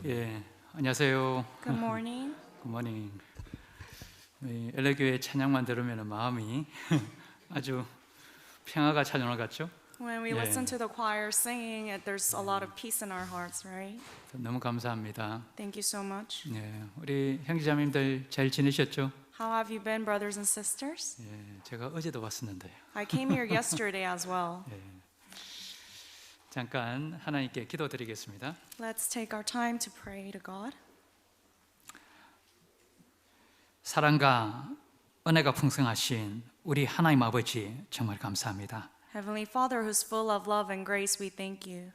예, 안녕하세요. Good morning. 굿모닝. LA 교회 찬양만 들으면 마음이 아주 평화가 찾아오는 것 같죠? When we listen to the choir singing, there's a lot of peace in our hearts, right? 너무 감사합니다. Thank you so much. 예, 우리 형제자매님들 잘 지내셨죠? How have you been, brothers and sisters? 예, 제가 어제도 왔었는데요. I came here yesterday as well. 예, 잠깐 하나님께 기도드리겠습니다. Let's take our time to pray to God. 사랑과 은혜가 풍성하신 우리 하나님 아버지 정말 감사합니다. Heavenly Father, who's full of love and grace, we thank you.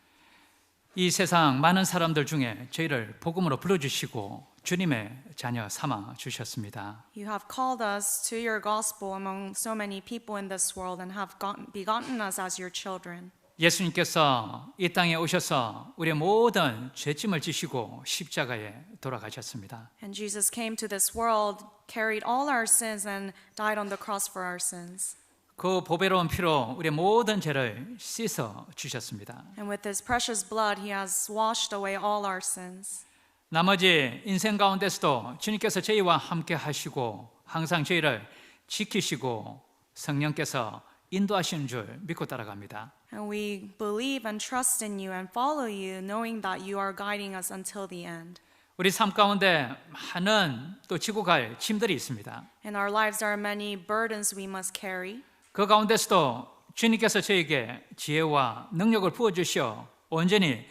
이 세상 많은 사람들 중에 저희를 복음으로 불러주시고 주님의 자녀 삼아 주셨습니다. You have called us to your gospel among so many people in this world and have begotten us as your children. 예수님께서 이 땅에 오셔서 우리의 모든 죄짐을 지시고 십자가에 돌아가셨습니다. And Jesus came to this world, carried all our sins and died on the cross for our sins. 그 보배로운 피로 우리의 모든 죄를 씻어 주셨습니다. And with his precious blood, he has washed away all our sins. 나머지 인생 가운데서도 주님께서 저희와 함께 하시고 항상 저희를 지키시고 성령께서 인도하시는 줄 믿고 따라갑니다. And we believe and trust in you and follow you, knowing that you are guiding us until the end. 우리 삶 가운데 많은 또 지고 갈 짐들이 있습니다. In our lives, there are many burdens we must carry. 그 가운데서도 주님께서 저에게 지혜와 능력을 부어주시어 온전히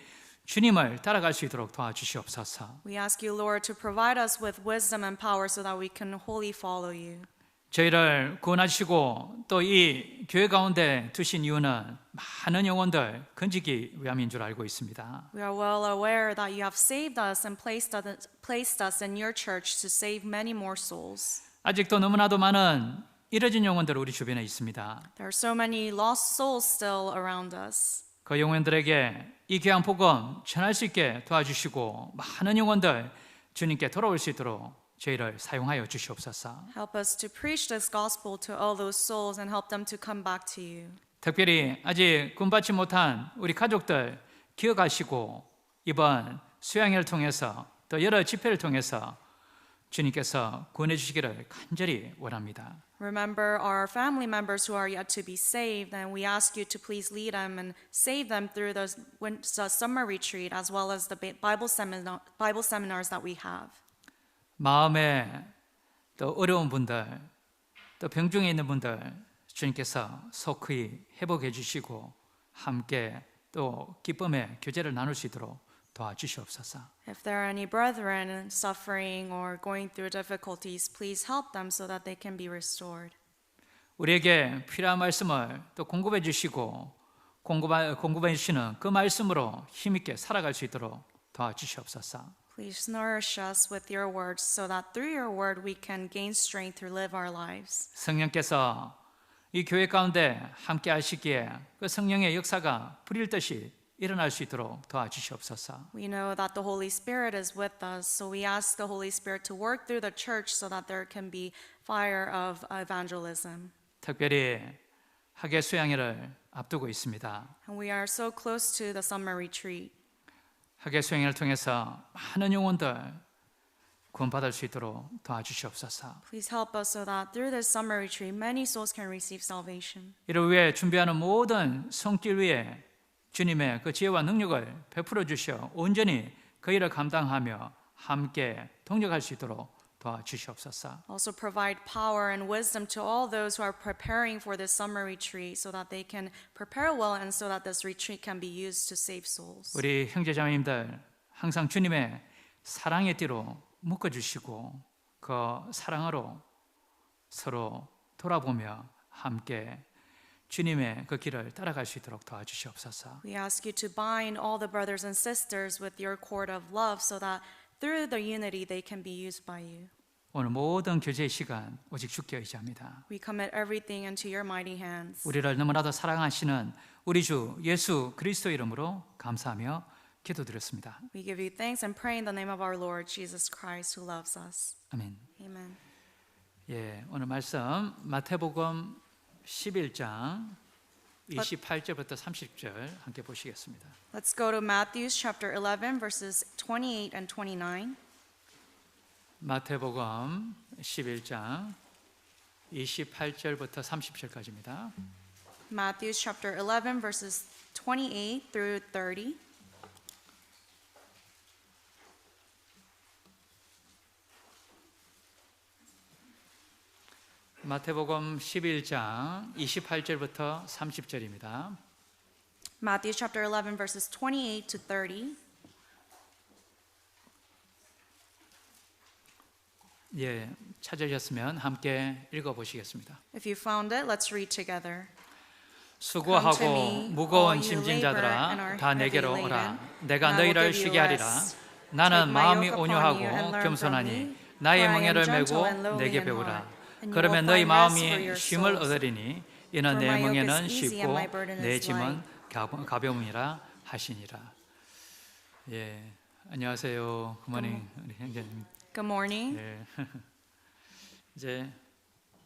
주님을 따라갈 수 있도록 도와주시옵소서. We ask you, Lord, to provide us with wisdom and power so that we can wholly follow you. 저희를 구원하시고 또 이 교회 가운데 두신 이유는 많은 영혼들 건지기 위함인 줄 알고 있습니다. We are well aware that you have saved us and placed us in your church to save many more souls. 아직도 너무나도 많은 잃어진 영혼들 우리 주변에 있습니다. There are so many lost souls still around us. 그 영혼들에게 이 귀한 복음 전할 수 있게 도와주시고 많은 영혼들 주님께 돌아올 수 있도록 저희를 사용하여 주시옵소서. Help us to preach this gospel to all those souls and help them to come back to you. 특별히 아직 구원받지 못한 우리 가족들 기억하시고 이번 수양회를 통해서 또 여러 집회를 통해서 주님께서 구원해 주시기를 간절히 원합니다. Remember our family members who are yet to be saved, and we ask you to please lead them and save them through the summer retreat as well as the Bible seminars that we have. 마음에 또 어려운 분들, 또 병중에 있는 분들 주님께서 속히 회복해 주시고 함께 또 기쁨의 교제를 나눌 수 있도록 도와주시옵소서. If there are any brethren suffering or going through difficulties, please help them so that they can be restored. 우리에게 필요한 말씀을 또 공급해 주시고 공급해 주시는 그 말씀으로 힘있게 살아갈 수 있도록 도와주시옵소서. Please nourish us with your words so that through your word we can gain strength to live our lives. 성령께서 이 교회 가운데 함께 하시기에 그 성령의 역사가 불일 듯이 일어날 수 있도록 도와주시옵소서. We know that the Holy Spirit is with us, so we ask the Holy Spirit to work through the church so that there can be fire of evangelism. 특별히 학예 수양회를 앞두고 있습니다. And we are so close to the summer retreat. 학예 수양회를 통해서 많은 영혼들 구원받을 수 있도록 도와주시옵소서. Please help us so that through this summer retreat many souls can receive salvation. 이를 위해 준비하는 모든 손길 위에 주님의 그 지혜와 능력을 베풀어 주시어 온전히 그 일을 감당하며 함께 동력할 수 있도록 도와주시옵소서. Also provide power and wisdom to all those who are preparing for this summer retreat so that they can prepare well and so that this retreat can be used to save souls. 우리 형제자매님들 항상 주님의 사랑의 띠로 묶어주시고 그 사랑으로 서로 돌아보며 함께 주님의 그 길을 따라갈 수 있도록 도와주시옵소서. We ask you to bind all the brothers and sisters with your cord of love so that through the unity they can be used by you. 오늘 모든 교제의 시간 오직 주께 의지합니다. We commit everything into your mighty hands. 우리를 너무나도 사랑하시는 우리 주 예수 그리스도 이름으로 감사하며 기도드렸습니다. We give you thanks and pray in the name of our Lord Jesus Christ who loves us. 아멘. Amen. 예, 오늘 말씀 마태복음 11장 28절부터 30절 함께 보시겠습니다. Let's go to Matthew chapter 11 verses 28 and 29. 마태복음 11장 28절부터 30절까지입니다. Matthew chapter 11 verses 28 through 30. 마태복음 11장 28절부터 30절입니다. Matthew chapter 11 verses 28 to 30. 예, 찾으셨으면 함께 읽어 보시겠습니다. If you found it, let's read together. 수고하고 Come to me, 무거운 all you 짐진 labor and 자들아 are 다 내게로 heavy 오라. laden, 내가 and I will 너희를 give you 쉬게 하리라. rest. 나는 Take my 마음이 yoke upon 온유하고 you and learn from 겸손하니 me, 나의 for I am 멍에를 gentle 메고 and lowly 내게 in 배우라. heart, and you 그러면 will 너희 find rest for 마음이 your 쉼을 souls. 얻으리니 이는 For 내 my yoke 멍에는 is easy and 쉽고 my burden 내 is 짐은 가벼움이라 하시니라. 예, 안녕하세요. 굿모닝 우리 형제님. Good morning. 네. 이제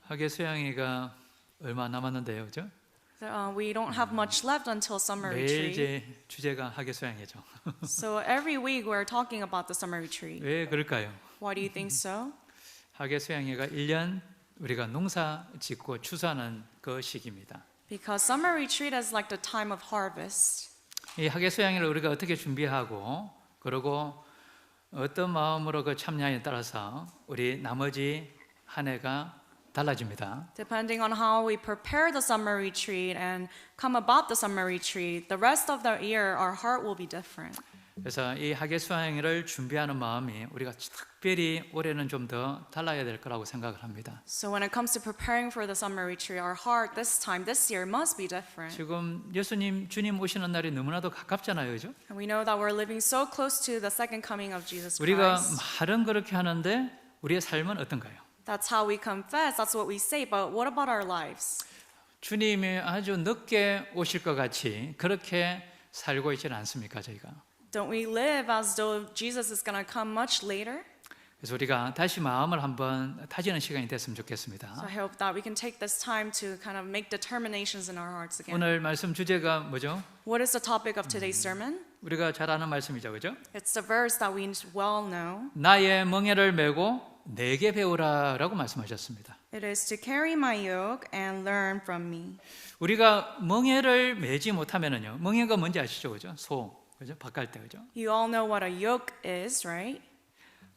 학예 수양회가 얼마 남았는데요, 그죠? We don't have much left until summer 매일 retreat. 이제 주제가 학예 수양회죠. So every week we're talking about the summer retreat. 왜 그럴까요? Why do you think so? 학예 수양회가 1년 우리가 농사 짓고 추수하는 그 시기입니다. Because summer retreat is like the time of harvest. 이 학예 수양회를 우리가 어떻게 준비하고 그리고 어떤 마음으로 그 참여에 따라서 우리 나머지 한 해가 달라집니다. Depending on how we prepare the summer retreat and come about the summer retreat, the rest of the year our heart will be different. 그래서 이 학예 수양회를 준비하는 마음이 우리가 특별히 올해는 좀 더 달라야 될 거라고 생각을 합니다. So when it comes to preparing for the summer retreat, our heart this year must be different. 지금 예수님 주님 오시는 날이 너무나도 가깝잖아요, 그죠? And we know that we're living so close to the second coming of Jesus 우리가 Christ. 말은 그렇게 하는데 우리의 삶은 어떤가요? That's how we confess, that's what we say, but what about our lives? 주님이 아주 늦게 오실 것 같이 그렇게 살고 있지는 않습니까, 저희가? Don't we live as though Jesus is going to come much later? 그래서 우리가 다시 마음을 한번 다지는 시간이 됐으면 So 좋겠습니다. I hope that we can take this time to kind of make determinations in our hearts again. 오늘 말씀 주제가 뭐죠? What is the topic of today's sermon? 우리가 잘 아는 말씀이죠, 그죠? It's the verse that we well know. 나의 멍에를 메고 내게 배우라라고 말씀하셨습니다. It is to carry my yoke and learn from me. 우리가 멍에를 메지 못하면은요, 멍에가 뭔지 아시죠, 그죠? 소, 그죠? 밭갈 때, 그죠? You all know what a yoke is, right?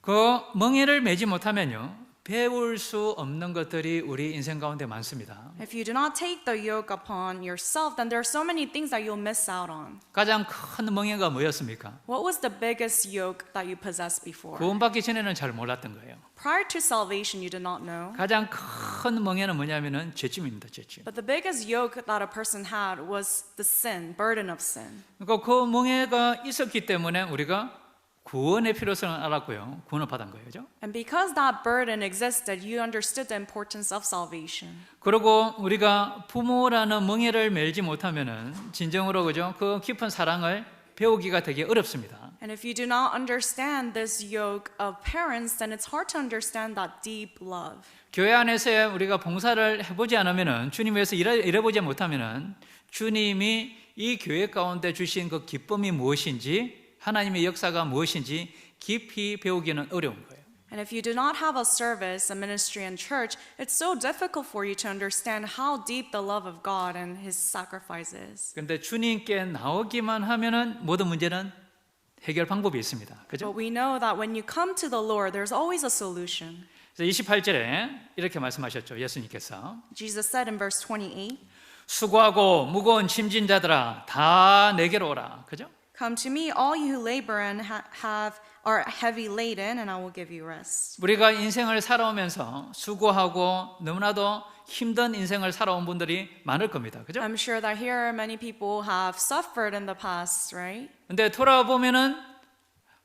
그 멍에를 메지 못하면요, 배울 수 없는 것들이 우리 인생 가운데 많습니다. If you do not take the yoke upon yourself, then there are so many things that you'll miss out on. 가장 큰 멍에가 뭐였습니까? What was the biggest yoke that you possessed before? 구원받기 전에는 잘 몰랐던 거예요. Prior to salvation, you did not know. 가장 큰 멍에는 뭐냐면은 죄짐입니다, 죄짐. But the biggest yoke that a person had was the sin, burden of sin. 그러니까 그 멍에가 있었기 때문에 우리가 구원의 필요성을 알았고요, 구원을 받은 거예요, 그죠? And because that burden existed, you understood the importance of salvation. 그리고 우리가 부모라는 멍에를 메지 못하면은 진정으로 그죠? 그 깊은 사랑을 배우기가 되게 어렵습니다. And if you do not understand this yoke of parents, then it's hard to understand that deep love. 교회 안에서 우리가 봉사를 해보지 않으면은 주님 위해서 일해보지 못하면은 주님이 이 교회 가운데 주신 그 기쁨이 무엇인지 하나님의 역사가 무엇인지 깊이 배우기는 어려운 거예요. And if you do not have a service, a ministry and church, it's so difficult for you to understand how deep the love of God and His sacrifice is. 그런데 주님께 나오기만 하면은 모든 문제는 해결 방법이 있습니다. 그죠? But we know that when you come to the Lord, there's always a solution. 그래서 28절에 이렇게 말씀하셨죠. 예수님께서 Jesus said in verse 28, 수고하고 무거운 짐진 자들아 다 내게로 오라. 그죠? "Come to me, all you who labor and are heavy laden, and I will give you rest." 우리가 인생을 살아오면서 수고하고 너무나도 힘든 인생을 살아온 분들이 많을 겁니다. 그죠? I'm sure that here many people have suffered in the past, right? 근데 돌아보면은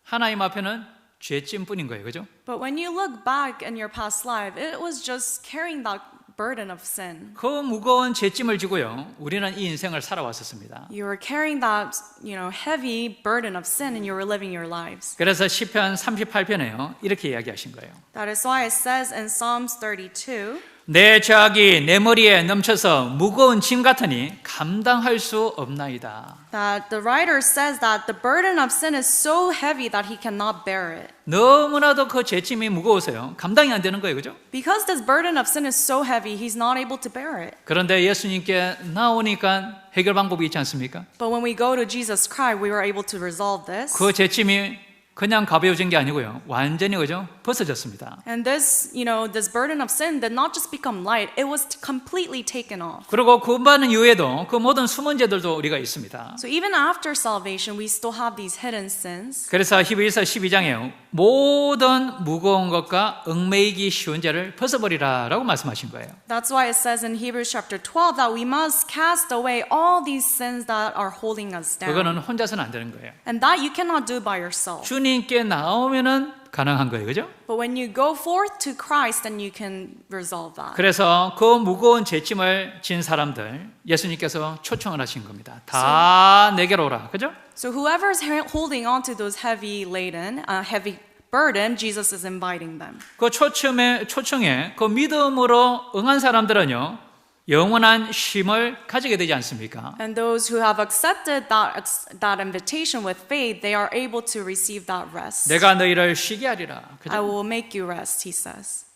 하나님 앞에는 죄짐뿐인 거예요. 그죠? But when you look back in your past life, it was just carrying that burden of sin. 그 무거운 죄짐을 지고요. 우리는 이 인생을 살아왔었습니다. You were carrying that, heavy burden of sin and you were living your lives. 그래서 시편 38편에요. 이렇게 이야기하신 거예요. That is why it says in Psalms 32, 내 죄악이 내 머리에 넘쳐서 무거운 짐 같으니 감당할 수 없나이다. That the writer says that the burden of sin is so heavy that he cannot bear it. 너무나도 그 죄짐이 무거워서요. 감당이 안 되는 거예요. 그죠? Because this burden of sin is so heavy, he's not able to bear it. 그런데 예수님께 나오니까 해결 방법이 있지 않습니까? But when we go to Jesus Christ, we were able to resolve this. 그 죄짐이 그냥 가벼워진 게 아니고요. 완전히 그죠? 벗어졌습니다. And this, this burden of sin did not just become light, it was completely taken off. 그리고 구원받는 이후에도 그 모든 숨은 죄들도 우리가 있습니다. So even after salvation, we still have these hidden sins. 그래서 히브리서 12장에 모든 무거운 것과 얽매이기 쉬운 죄를 벗어버리라라고 말씀하신 거예요. That's why it says in Hebrews chapter 12 that we must cast away all these sins that are holding us down. 그거는 혼자서는 안 되는 거예요. And that you cannot do by yourself. 주님께 나오면은 가능한 거예요. 그죠? But when you go forth to Christ, then you can resolve that. 그래서 그 무거운 죄짐을 진 사람들 예수님께서 초청을 하신 겁니다. 다 내게로 오라. 그죠? So whoever is holding on to those heavy burden, Jesus is inviting them. 그 초청에 그 믿음으로 응한 사람들은요. 영원한 쉼을 가지게 되지 않습니까? And those who have accepted that invitation with faith, they are able to receive that rest. 내가 너희를 쉬게 하리라. I 그죠? will make you rest, he says.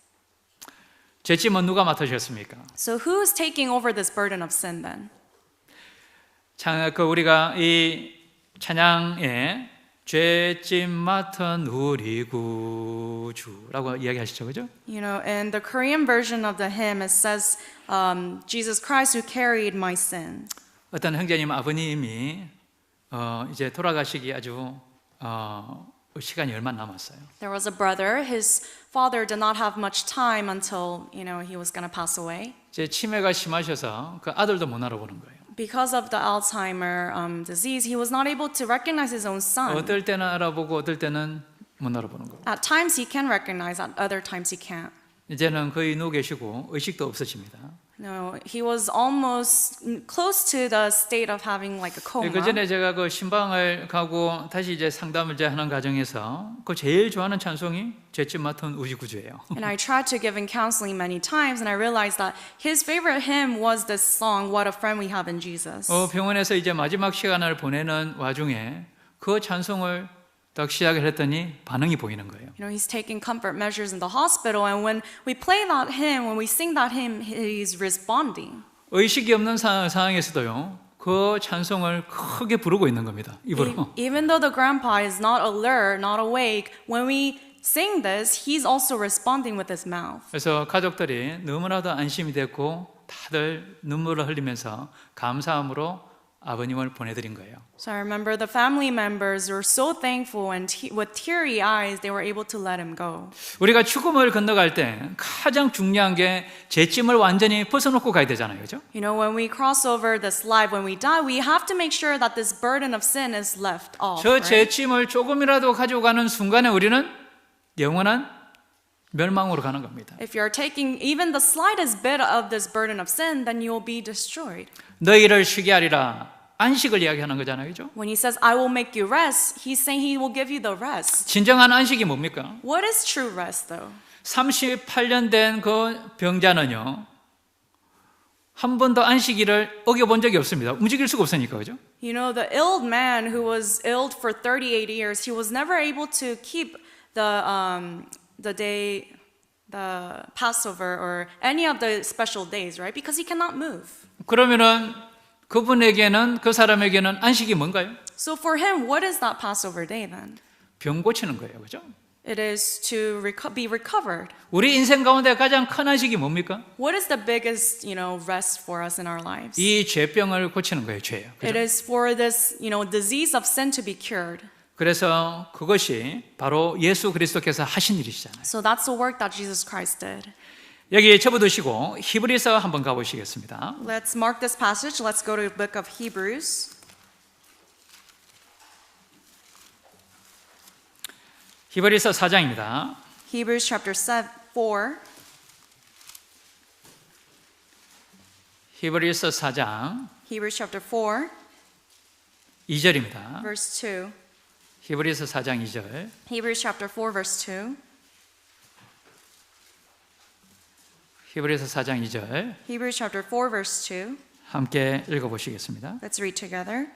죄짐은 누가 맡으셨습니까? So who is taking over this burden of sin then? 우리가 이 찬양에 죄짐 맡은 우리 구주라고 이야기하시죠, 그죠? In the Korean version of the hymn, it says, Jesus Christ who carried my sin. 어떤 형제님 아버님이 이제 돌아가시기 아주 시간이 얼마 남았어요. There was a brother. His father did not have much time until he was going to pass away. 이제 치매가 심하셔서 그 아들도 못 알아보는 거예요. Because of the Alzheimer disease, he was not able to recognize his own son. 어떨 때는 알아보고 어떨 때는 못 알아보는 거예요. At times he can recognize, at other times he can't. 이제는 거의 누워 계시고 의식도 없으십니다. No, he was almost close to the state of having like a coma. 그 전에 제가 그 신방을 가고 다시 이제 상담을 이제 하는 과정에서 그 제일 좋아하는 찬송이 죄짐 맡은 우리 구주예요. And I tried to give him counseling many times, and I realized that his favorite hymn was this song, "What a Friend We Have in Jesus." 병원에서 이제 마지막 시간을 보내는 와중에 그 찬송을 딱 시작을 했더니 반응이 보이는 거예요. He's taking comfort measures in the hospital, and when we play that hymn, when we sing that hymn, he's responding. 의식이 없는 상황에서도요. 그 찬송을 크게 부르고 있는 겁니다. 입으로. Even though the grandpa is not alert, not awake, when we sing this, he's also responding with his mouth. 그래서 가족들이 너무나도 안심이 됐고 다들 눈물을 흘리면서 감사함으로 아버님을 보내드린 거예요. So I remember the family members were so thankful, and with teary eyes, they were able to let him go. 우리가 죽음을 건너갈 때 가장 중요한 게 죄짐을 완전히 벗어놓고 가야 되잖아요, 그렇죠? When we cross over this life, when we die, we have to make sure that this burden of sin is left off. 저 Right? 죄짐을 조금이라도 가지고 가는 순간에 우리는 영원한 멸망으로 가는 겁니다. If you're taking even the slightest bit of this burden of sin, then you will be destroyed. 너희를 쉬게 하리라. 안식을 이야기하는 거잖아요, 그렇죠? When he says, I will make you rest, he's saying he will give you the rest. 진정한 안식이 뭡니까? What is true rest, though? 38년 된 그 병자는요. 한 번도 안식일을 어겨본 적이 없습니다. 움직일 수가 없으니까, 그죠? The ill man who was ill for 38 years, he was never able to keep the day, the Passover or any of the special days, right? Because he cannot move. 그러면은 그분에게는 그 사람에게는 안식이 뭔가요? So for him, what is that Passover day then? 병 고치는 거예요, 그죠? It is to be recovered. 우리 인생 가운데 가장 큰 안식이 뭡니까? What is the biggest, rest for us in our lives? 이 죄병을 고치는 거예요, 죄예요. It 그죠? is for this, disease of sin to be cured. 그래서 그것이 바로 예수 그리스도께서 하신 일이시잖아요. So that's the work that Jesus Christ did. 여기 접어두시고 히브리서 한번 가보시겠습니다. Let's mark this passage. Let's go to the book of Hebrews. 히브리서 4장입니다. Hebrews chapter 4. 히브리서 4장 Hebrews chapter 4, 2절입니다. verse 2. 히브리서 4장 2절. Hebrews chapter 4, verse 2. 히브리서 4장 2절 Hebrews chapter 4 verse 2. 함께 읽어보시겠습니다. Let's read together.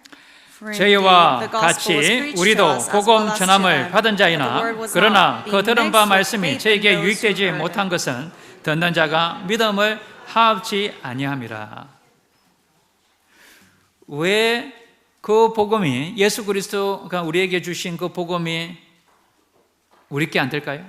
For 저희와 indeed the gospel was 같이 preached to 우리도 us as well 복음 as to 전함을 them, 받은 but the 자이나 word was 그러나 not 그 being 들은 mixed 바 with 말씀이 faith in 저에게 those who 유익되지 heard 못한 it. 것은 듣는 자가 믿음을 하옵지 아니함이라. 왜 그 복음이 예수 그리스도가 우리에게 주신 그 복음이 우리께 안 될까요?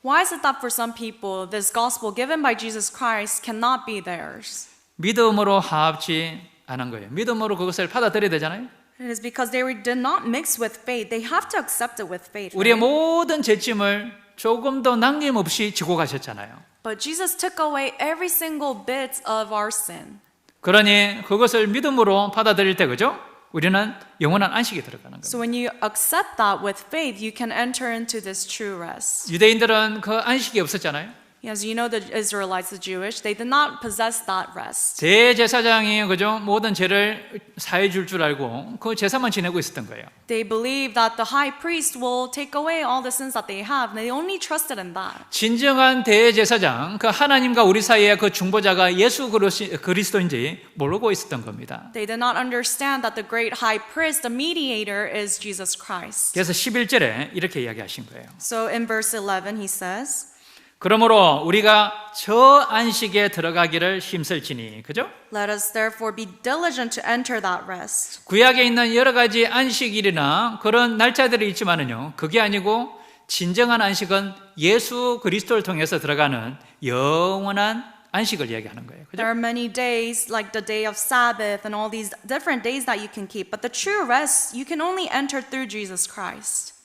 Why is it that for some people this gospel given by Jesus Christ cannot be theirs? 믿음으로 하옵지 않은 거예요. 믿음으로 그것을 받아들여야 되잖아요. It is because they did not mix with faith. They have to accept it with faith. 우리의 Right? 모든 죄짐을 조금도 남김없이 지고 가셨잖아요. But Jesus took away every single bit of our sin. 그러니 그것을 믿음으로 받아들일 때 그죠? 우리는 영원한 안식에 들어가는 So 겁니다. when you accept that with faith, you can enter into this true rest. 유대인들은 그 안식이 없었잖아요. As you know, the Israelites, the Jewish, they did not possess that rest. 대제사장이 그죠? 모든 죄를 사해 줄 줄 알고 그 제사만 지내고 있었던 거예요. They believed that the high priest will take away all the sins that they have, and they only trusted in that. 진정한 대제사장, 그 하나님과 우리 사이의 그 중보자가 예수 그리스도인지 모르고 있었던 겁니다. They did not understand that the great high priest, the mediator, is Jesus Christ. 그래서 11절에 이렇게 이야기하신 거예요. So in verse 11, he says, 그러므로 우리가 저 안식에 들어가기를 힘쓸지니, 그죠? Let us therefore be diligent to enter that rest. 구약에 있는 여러 가지 안식일이나 그런 날짜들이 있지만은요, 그게 아니고 진정한 안식은 예수 그리스도를 통해서 들어가는 영원한 안식을 이야기하는 거예요. 그죠? There are many days, like the day of Sabbath and all these different days that you can keep, but the true rest you can only enter through Jesus Christ.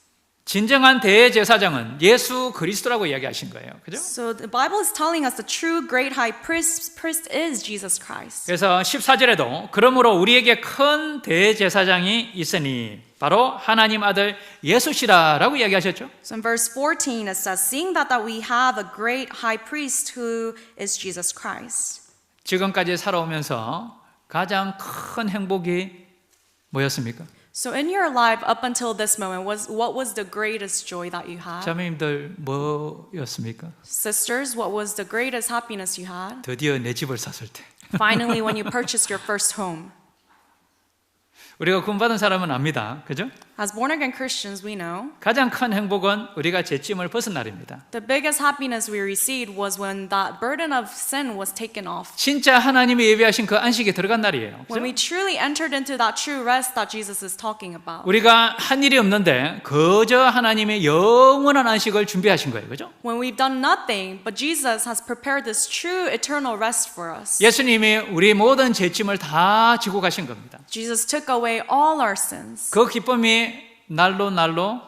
진정한 대제사장은 예수 그리스도라고 이야기하신 거예요. 그죠? So the Bible is telling us the true great high priest is Jesus Christ. 그래서 14절에도 그러므로 우리에게 큰 대제사장이 있으니 바로 하나님 아들 예수시라라고 이야기하셨죠. So in verse 14 it says, seeing that we have a great high priest who is Jesus Christ. 지금까지 살아오면서 가장 큰 행복이 뭐였습니까? So in your life up until this moment, what was the greatest joy that you had? 자매님들 뭐였습니까? Sisters, what was the greatest happiness you had? 드디어 내 집을 샀을 때. Finally, when you purchased your first home. 우리가 구원받은 사람은 압니다. 그죠? As born again Christians, we know 가장 큰 행복은 우리가 죄짐을 벗은 날입니다. the biggest happiness we received was when that burden of sin was taken off. 진짜 하나님이 예비하신 그 안식에 들어간 날이에요. When 그죠? we truly entered into that true rest that Jesus is talking about. 우리가 한 일이 없는데 그저 하나님의 영원한 안식을 준비하신 거예요. 그죠? When we've done nothing, but Jesus has prepared this true eternal rest for us. 예수님이 우리 모든 죄짐을 다 지고 가신 겁니다. Jesus took away all our sins. 그 기쁨이 날로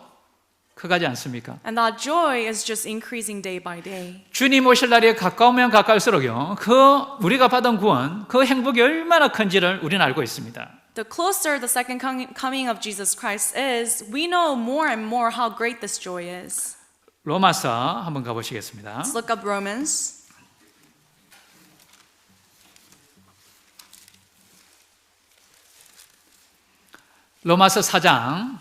커가지 않습니까? And that joy is just increasing day by day. 주님 오실 날이 가까우면 가까울수록요, 우리가 받은 구원, 그 행복이 얼마나 큰지를 우리는 알고 있습니다. The closer the second coming of Jesus Christ is, we know more and more how great this joy is. 로마서 한번 가보시겠습니다. Let's look up Romans. 로마서 4장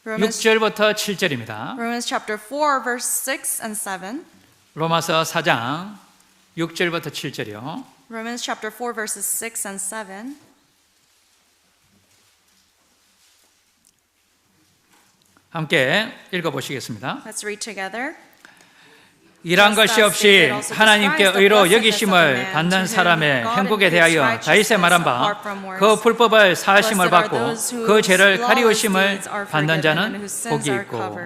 Romans 6절부터 7절입니다. chapter 4, verse 6 and 7. 로마서 4장 6절부터 7절이요. Romans chapter 4, verses 6 and 7. 함께 읽어보시겠습니다. Let's read together. 일한 것이 없이 하나님께 의로 여기심을 받는 사람의 행복에 대하여 다윗의 말한 바 그 불법을 사하심을 받고 그 죄를 가리우심을 받는 자는 복이 있고.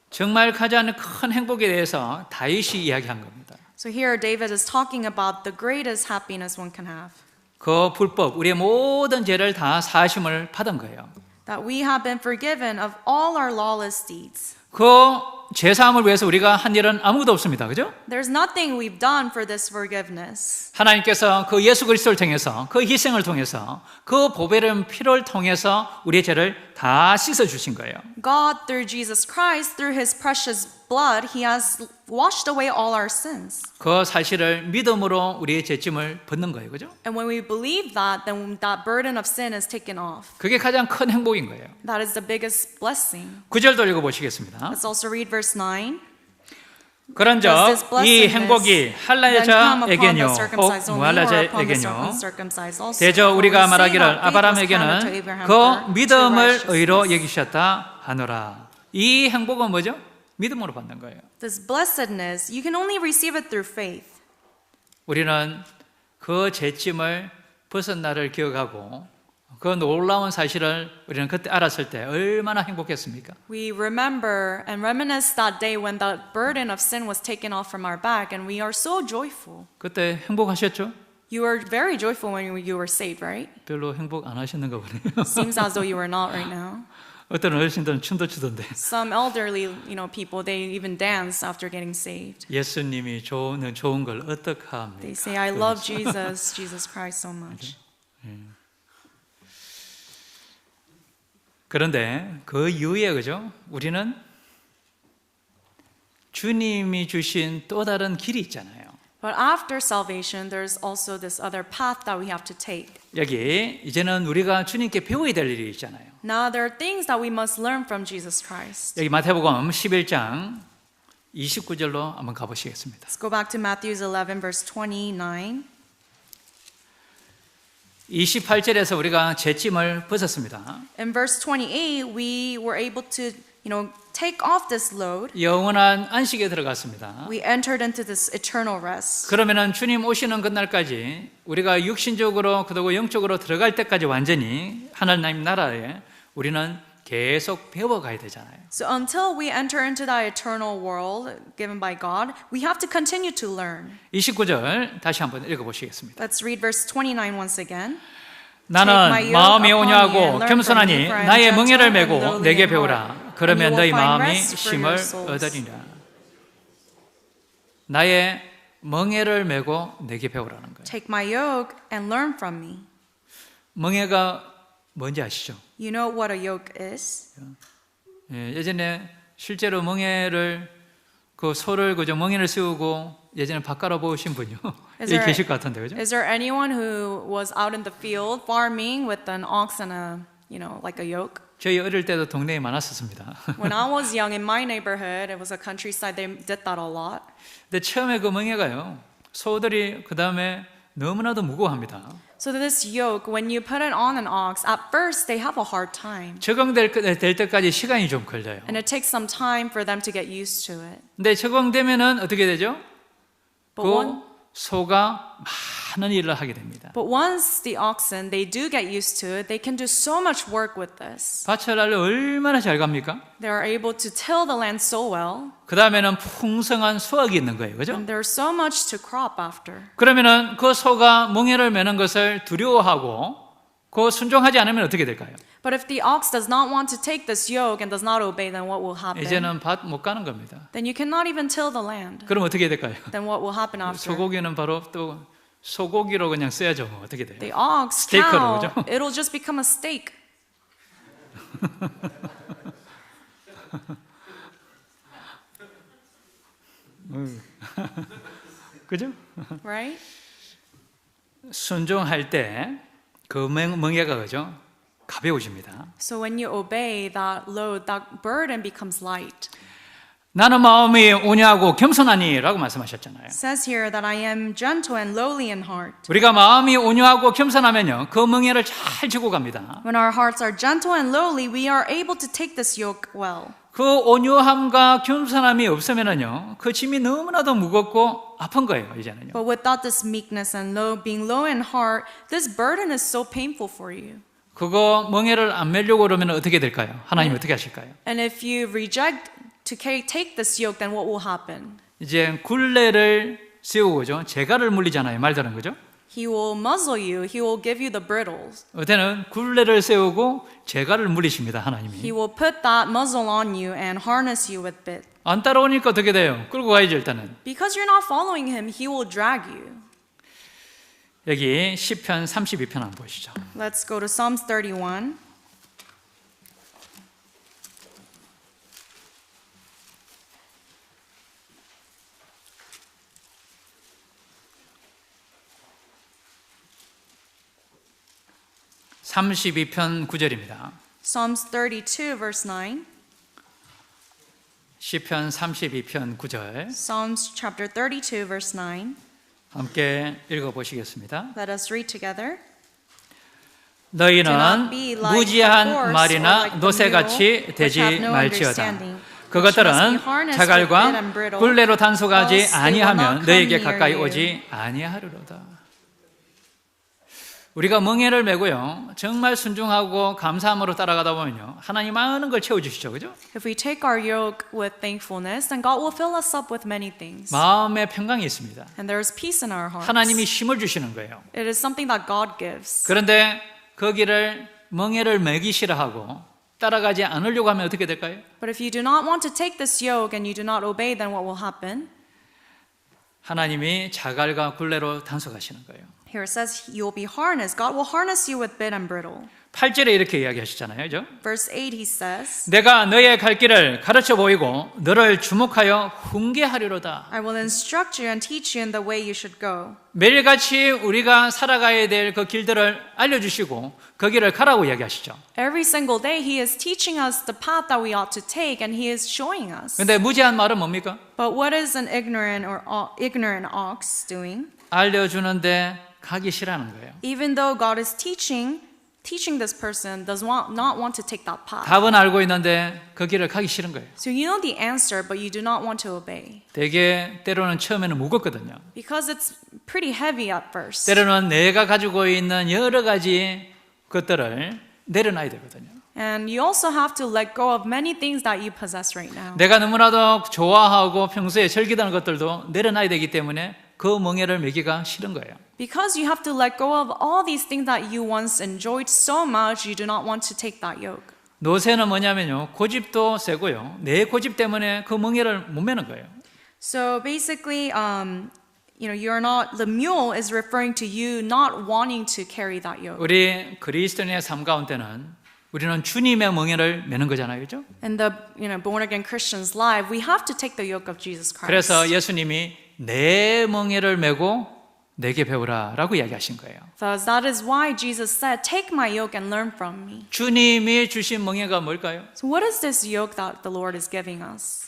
정말 가장 큰 행복에 대해서 다윗이 이야기한 겁니다. So here David is talking about the greatest happiness one can have. 그 불법, 우리의 모든 죄를 다 사하심을 받은 거예요. That we have been forgiven of all our lawless deeds. 그 죄사함을 위해서 우리가 한 일은 아무것도 없습니다. 그죠? There's nothing we've done for this forgiveness. 하나님께서 그 예수 그리스도를 통해서 그 희생을 통해서 그 보배로운 피를 통해서 우리의 죄를 다 씻어 주신 거예요. God, through Jesus Christ, through His precious blood, He has washed away all our sins. 그 사실을 믿음으로 우리의 죄짐을 벗는 거예요. 그죠? And when we believe that, then that burden of sin is taken off. 그게 가장 큰 행복인 거예요. That is the biggest blessing. 9절도 읽어보시겠습니다. Let's also read verse 9. 그런즉 이 행복이 할라자에게뇨 혹 무할라자에게뇨 대저 우리가 말하기를 아브라함에게는 그 믿음을 의로 여기셨다 하노라. 이 행복은 뭐죠? 믿음으로 받는 거예요. This blessedness, you can only receive it through faith. 우리는 그 죄짐을 벗은 날을 기억하고 그 놀라운 사실을 우리는 그때 알았을 때 얼마나 행복했습니까? We remember and reminisce that day when the burden of sin was taken off from our back, and we are so joyful. 그때 행복하셨죠? You were very joyful when you were saved, right? 별로 행복 안 하셨는가 보네요. Seems as though you are not right now. 어떤 어르신들은 춤도 추던데 Some elderly, people, they even dance after getting saved. 예수님이 좋은 걸 어떡합니까? They say, "I love Jesus Christ so much." 그런데 그 이후에 그죠? 우리는 주님이 주신 또 다른 길이 있잖아요. But after salvation, there's also this other path that we have to take. 여기 이제는 우리가 주님께 배워야 될 일이 있잖아요. Now there are things that we must learn from Jesus Christ. 여기 마태복음 11장 29절로 한번 가보시겠습니다. Let's go back to Matthew 11, verse 29. 28절에서 우리가 죄짐을 벗었습니다. In verse 28, we were able to, take off this load. 영원한 안식에 들어갔습니다. We entered into this eternal rest. 그러면은 주님 오시는 그날까지 우리가 육신적으로 그리고 영적으로 들어갈 때까지 완전히 하나님 나라에 우리는 계속 배워가야 되잖아요. So until we enter into that eternal world given by God, we have to continue to learn. 29절 다시 한번 읽어보시겠습니다. Let's read verse 29 once again. 나는 마음이 온유하고 겸손하니 나의 멍에를 메고 내게 배우라. 그러면 너희 마음이 쉼을 얻으리라. 나의 멍에를 메고 내게 배우라는 거예요. Take my yoke and learn from me. 멍에가 뭔지 아시죠? You know what a yoke is? 예전에 실제로 멍에를 그 소를 그저 멍에를 씌우고 예전에 밭갈아 보신 분이요. 여기 계실 것 같은데 그죠? Is there anyone who was out in the field farming with an ox and like a yoke? 저희 어릴 때도 동네에 많았었습니다. When I was young in my neighborhood, it was a countryside. They did that a lot. 근데 처음에 그 멍에가요. 소들이 그 다음에 너무나도 무거워합니다. So this yoke, when you put it on an ox, at first they have a hard time. 적응될 때까지 시간이 좀 걸려요. And it takes some time for them to get used to it. 근데 적응되면은 어떻게 되죠? But 그 소가 많은 일을 하게 됩니다. But once the oxen, they do get used to it, they can do so much work with this. 밭을 얼마나 잘 갑니까? They are able to till the land so well. 그 다음에는 풍성한 수확이 있는 거예요, 그죠? And there's so much to crop after. 그러면은 그 소가 멍에를 매는 것을 두려워하고 그 순종하지 않으면 어떻게 될까요? But if the ox does not want to take this yoke and does not obey, then what will happen? 이제는 밭 못 가는 겁니다. Then you cannot even till the land. 그럼 어떻게 될까요? Then what will happen after? 소고기는 바로 또 소고기로 그냥 써야죠. 어떻게 돼요? The ox, 스테이크로, cow, 그죠? it'll just become a steak. 그죠? Right? 순종할 때 그 멍에가 그죠? 가벼워집니다. So when you obey that load, that burden becomes light. 나는 마음이 온유하고 겸손하니라고 말씀하셨잖아요. It says here that I am gentle and lowly in heart. 우리가 마음이 온유하고 겸손하면요, 그 멍에를 잘 지고 갑니다. When our hearts are gentle and lowly, we are able to take this yoke well. 그 온유함과 겸손함이 없으면은요, 그 짐이 너무나도 무겁고 아픈 거예요, 이제는요. But without this meekness and being low in heart, this burden is so painful for you. 그거 멍에를 안 매려고 그러면 어떻게 될까요? 하나님 어떻게 하실까요? And if you reject to take this yoke, then what will happen? 이제 굴레를 세우고죠. 재갈을 물리잖아요. 말들은 그죠? He will muzzle you. He will give you the bridles. 어때는 굴레를 세우고 재갈을 물리십니다. He 하나님이. will put that muzzle on you and harness you with bit. 안 따라오니까 어떻게 돼요? 끌고 가야죠 일단은. Because you're not following him, he will drag you. 여기 시편 32편 한번 보시죠. Let's go to Psalms 31. (32편) 9절입니다. Psalms 32, verse 9. 시편 32편 9절 Psalms chapter 32, verse 9. 함께 읽어보시겠습니다. Let us read together. 너희는 무지한 말이나 노새같이 되지 말지어다. 그것들은 자갈과 굴레로 단속하지 아니하면 너에게 가까이 오지 아니하리로다. 우리가 멍에를 메고요, 정말 순종하고 감사함으로 따라가다 보면요, 하나님 많은 걸 채워주시죠, 그죠? If we take our yoke with thankfulness, then God will fill us up with many things. 마음에 평강이 있습니다. And there is peace in our hearts. 하나님이 힘을 주시는 거예요. It is something that God gives. 그런데 거기를 멍에를 메기 싫어하고 따라가지 않으려고 하면 어떻게 될까요? But if you do not want to take this yoke and you do not obey, then what will happen? 하나님이 자갈과 굴레로 단속하시는 거예요. Here it says you'll be harnessed. God will harness you with bit and brittle. 8절에 이렇게 이야기하시잖아요, 그죠? Verse 8 he says, 내가 너의 갈 길을 가르쳐 보이고 너를 주목하여 훈계하리로다. I will instruct you and teach you in the way you should go. 매일같이 우리가 살아가야 될 그 길들을 알려주시고 그 길을 가라고 이야기하시죠. Every single day he is teaching us the path that we ought to take and he is showing us. 근데 무지한 말은 뭡니까? But what is an ignorant ox doing? 알려주는데 가기 싫어하는 거예요. Even though God is teaching this person does not want to take that path. 답은 알고 있는데 그 길을 가기 싫은 거예요. So you know the answer, but you do not want to obey. 되게 때로는 처음에는 무겁거든요. Because it's pretty heavy at first. 때로는 내가 가지고 있는 여러 가지 것들을 내려놔야 되거든요. And you also have to let go of many things that you possess right now. 내가 너무나도 좋아하고 평소에 즐기던 것들도 내려놔야 되기 때문에 그 멍에를 메기가 싫은 거예요. Because you have to let go of all these things that you once enjoyed so much, you do not want to take that yoke. 노새는 뭐냐면요, 고집도 세고요, 내 고집 때문에 그 멍에를 못 메는 거예요. So basically, you're not, the mule is referring to you not wanting to carry that yoke. 우리 그리스도인의 삶 가운데는 우리는 주님의 멍에를 메는 거잖아요, 그렇죠? In the born again Christian's life, we have to take the yoke of Jesus Christ. 그래서 예수님이 내 멍에를 메고 내게 배우라라고 이야기하신 거예요. Thus, that is why Jesus said, "Take my yoke and learn from me." 주님이 주신 멍에가 뭘까요? So, what is this yoke that the Lord is giving us?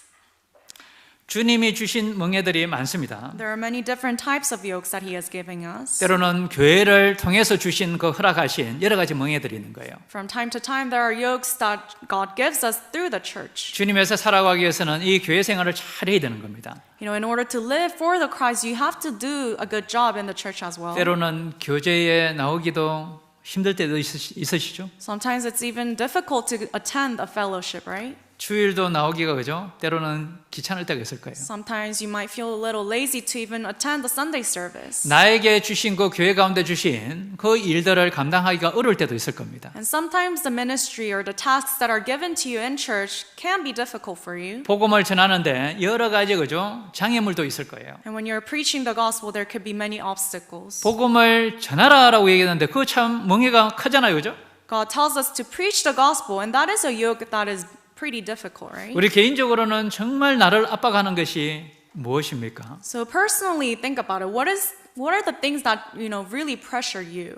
주님이 주신 멍에들이 많습니다. There are many different types of yokes that He is giving us. 때로는 교회를 통해서 주신 그 허락하신 여러 가지 멍에들이 있는 거예요. From time to time, there are yokes that God gives us through the church. 주님에서 살아가기 위해서는 이 교회 생활을 잘 해야 되는 겁니다. In order to live for the Christ, you have to do a good job in the church as well. 때로는 교제에 나오기도 힘들 때도 있으시죠? Sometimes it's even difficult to attend a fellowship, right? 주일도 나오기가 그죠? 때로는 귀찮을 때가 있을 거예요. Sometimes you might feel a little lazy to even attend the Sunday service. 나에게 주신 그 교회 가운데 주신 그 일들을 감당하기가 어려울 때도 있을 겁니다. And sometimes the ministry or the tasks that are given to you in church can be difficult for you. 복음을 전하는데 여러 가지 그죠? 장애물도 있을 거예요. And when you're preaching the gospel, there could be many obstacles. 복음을 전하라라고 얘기했는데 그거 참 멍에가 크잖아요, 그죠? God tells us to preach the gospel, and that is a yoke that is pretty difficult, right? 우리 개인적으로는 정말 나를 압박하는 것이 무엇입니까? So personally, think about it. What are the things that really pressure you?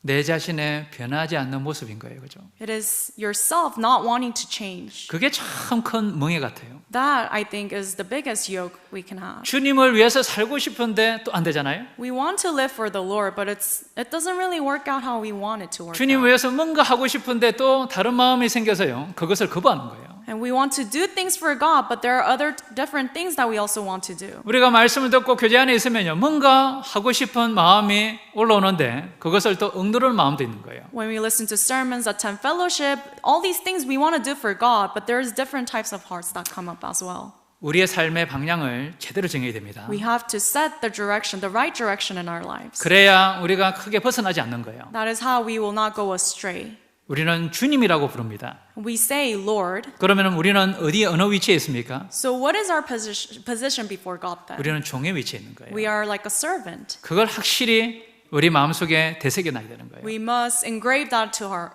내 자신의 변하지 않는 모습인 거예요, 그죠? It is yourself not wanting to change. 그게 참 큰 멍에 같아요. That I think is the biggest yoke we can have. 주님을 위해서 살고 싶은데 또 안 되잖아요. We want to live for the Lord, but it doesn't really work out how we want it to work 주님 out. 위해서 뭔가 하고 싶은데 또 다른 마음이 생겨서요. 그것을 거부하는 거예요. And we want to do things for God, but there are other different things that we also want to do. 우리가 말씀을 듣고 교제 안에 있으면요, 뭔가 하고 싶은 마음이 올라오는데 그것을 또 억누르는 마음도 있는 거예요. When we listen to sermons, attend fellowship, all these things we want to do for God, but there's different types of hearts that come up as well. 우리의 삶의 방향을 제대로 정해야 됩니다. We have to set the direction, the right direction in our lives. 그래야 우리가 크게 벗어나지 않는 거예요. That is how we will not go astray. 우리는 주님이라고 부릅니다. We say Lord. 그러면 우리는 어느 위치에 있습니까? So what is our position before God then? 우리는 종의 위치에 있는 거예요. We are like a servant. 그걸 확실히 우리 마음속에 되새겨놔야 되는 거예요. We must engrave that to our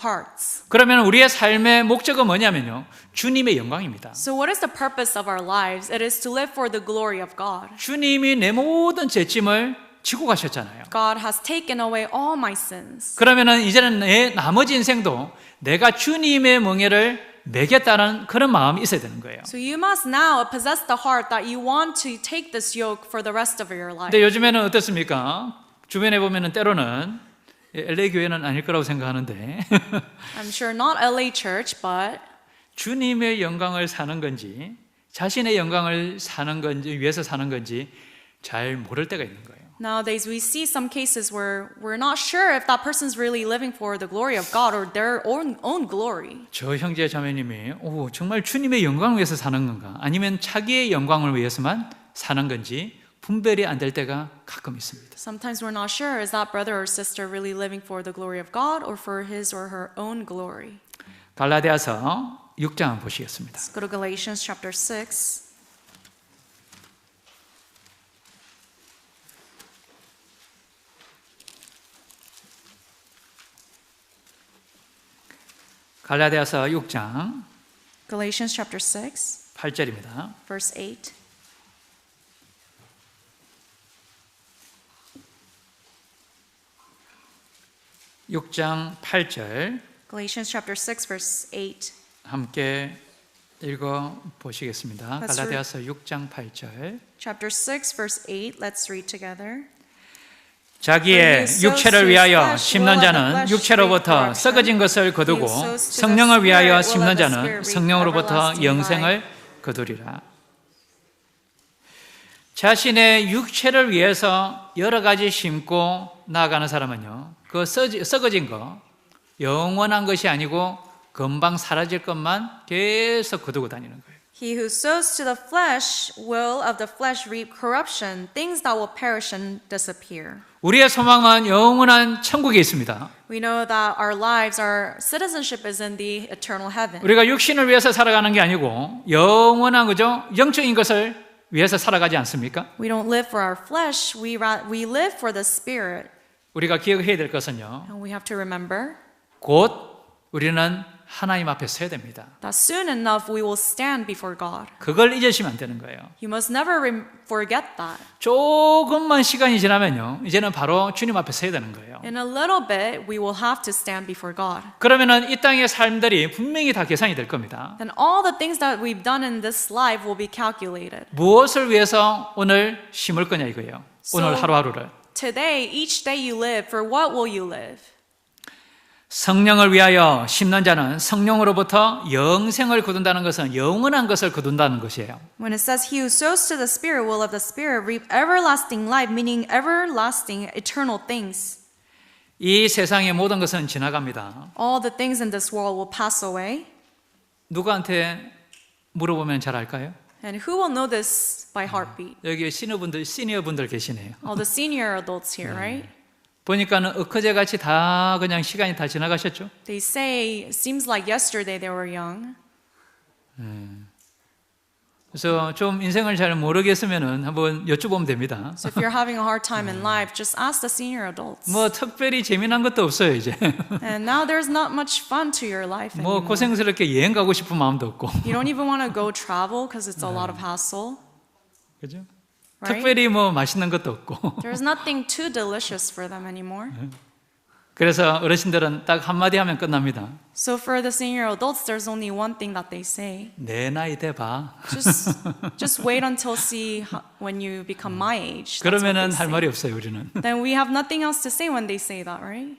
hearts. 그러면 우리의 삶의 목적은 뭐냐면요, 주님의 영광입니다. So what is the purpose of our lives? It is to live for the glory of God. 주님이 내 모든 죄짐을 지고 가셨잖아요. God has taken away all my sins. 그러면은 이제는 내 나머지 인생도 내가 주님의 멍에를 매겠다는 그런 마음이 있어야 되는 거예요. So you must now possess the heart that you want to take this yoke for the rest of your life. 근데 요즘에는 어떻습니까? 주변에 보면은 때로는 LA 교회는 아닐 거라고 생각하는데 I'm sure not LA church, but 주님의 영광을 사는 건지 자신의 영광을 사는 건지 위해서 사는 건지 잘 모를 때가 있는 거예요. nowadays we see some cases where we're not sure if that person's really living for the glory of God or their own glory. 저 형제 자매님이 정말 주님의 영광을 위해서 사는 건가 아니면 자기의 영광을 위해서만 사는 건지 분별이 안 될 때가 가끔 있습니다. Sometimes we're not sure, is that brother or sister really living for the glory of God or for his or her own glory? 갈라디아서 6장 보시겠습니다. Let's go to Galatians chapter 6. 갈라디아서 6장 Galatians chapter 6, 8절입니다. verse 8. 육 장 8절 Galatians chapter 6, verse 8. 함께 읽어 보시겠습니다. Let's 갈라디아서 6장 8절. Chapter 6, verse 8. Let's read together. 자기의 육체를 위하여 심는 자는 육체로부터 썩어진 것을 거두고 성령을 위하여 심는 자는 성령으로부터 영생을 거두리라. 자신의 육체를 위해서 여러 가지 심고 나아가는 사람은요, 그 썩어진 거, 영원한 것이 아니고 금방 사라질 것만 계속 거두고 다니는 거예요. He who sows to the flesh will of the flesh reap corruption, things that will perish and disappear. 우리의 소망은 영원한 천국에 있습니다. We know that our lives, our citizenship is in the eternal heaven. 우리가 육신을 위해서 살아가는 게 아니고 영원한 거죠. 영적인 것을 위해서 살아가지 않습니까? We don't live for our flesh, we live for the spirit. 우리가 기억해야 될 것은요, And we have to remember 곧 우리는 하나님 앞에 서야 됩니다. that soon enough we will stand before God. 그걸 잊으시면 안 되는 거예요. You must never forget that. 조금만 시간이 지나면요, 이제는 바로 주님 앞에 서야 되는 거예요. In a little bit, we will have to stand before God. 그러면은 이 땅의 삶들이 분명히 다 계산이 될 겁니다. Then all the things that we've done in this life will be calculated. 무엇을 위해서 오늘 심을 거냐 이거예요. 오늘 So- 하루하루를. Today, each day you live, for what will you live? 성령을 위하여 심는 자는 성령으로부터 영생을 거둔다는 것은 영원한 것을 거둔다는 것이에요. When it says, he who sows to the Spirit will of the Spirit reap everlasting life, meaning everlasting, eternal things. 이 세상의 모든 것은 지나갑니다. All the things in this world will pass away. 누구한테 물어보면 잘 알까요? And who will know this by heartbeat? 여기 시니어분들 계시네요. All the senior adults here, right? 보니까는 엊그제 같이 다 그냥 시간이 다 지나가셨죠? They say, it seems like yesterday they were young. 그래서 좀 인생을 잘 모르겠으면은 한번 여쭤보면 됩니다. So if you're having a hard time in life, just ask the senior adults. 뭐 특별히 재미난 것도 없어요 이제. And now there's not much fun to your life 뭐 anymore. 고생스럽게 여행 가고 싶은 마음도 없고, You don't even want to go travel because it's a lot of hassle. 그죠? Right? 특별히 뭐 맛있는 것도 없고. There's nothing too delicious for them anymore. 그래서 어르신들은 딱 한마디 하면 끝납니다. So for the senior adults, there's only one thing that they say. 내 나이 돼 봐. Just wait until see when you become my age. That's what 그러면은 they 할 say. 말이 없어요 우리는. Then we have nothing else to say when they say that, right?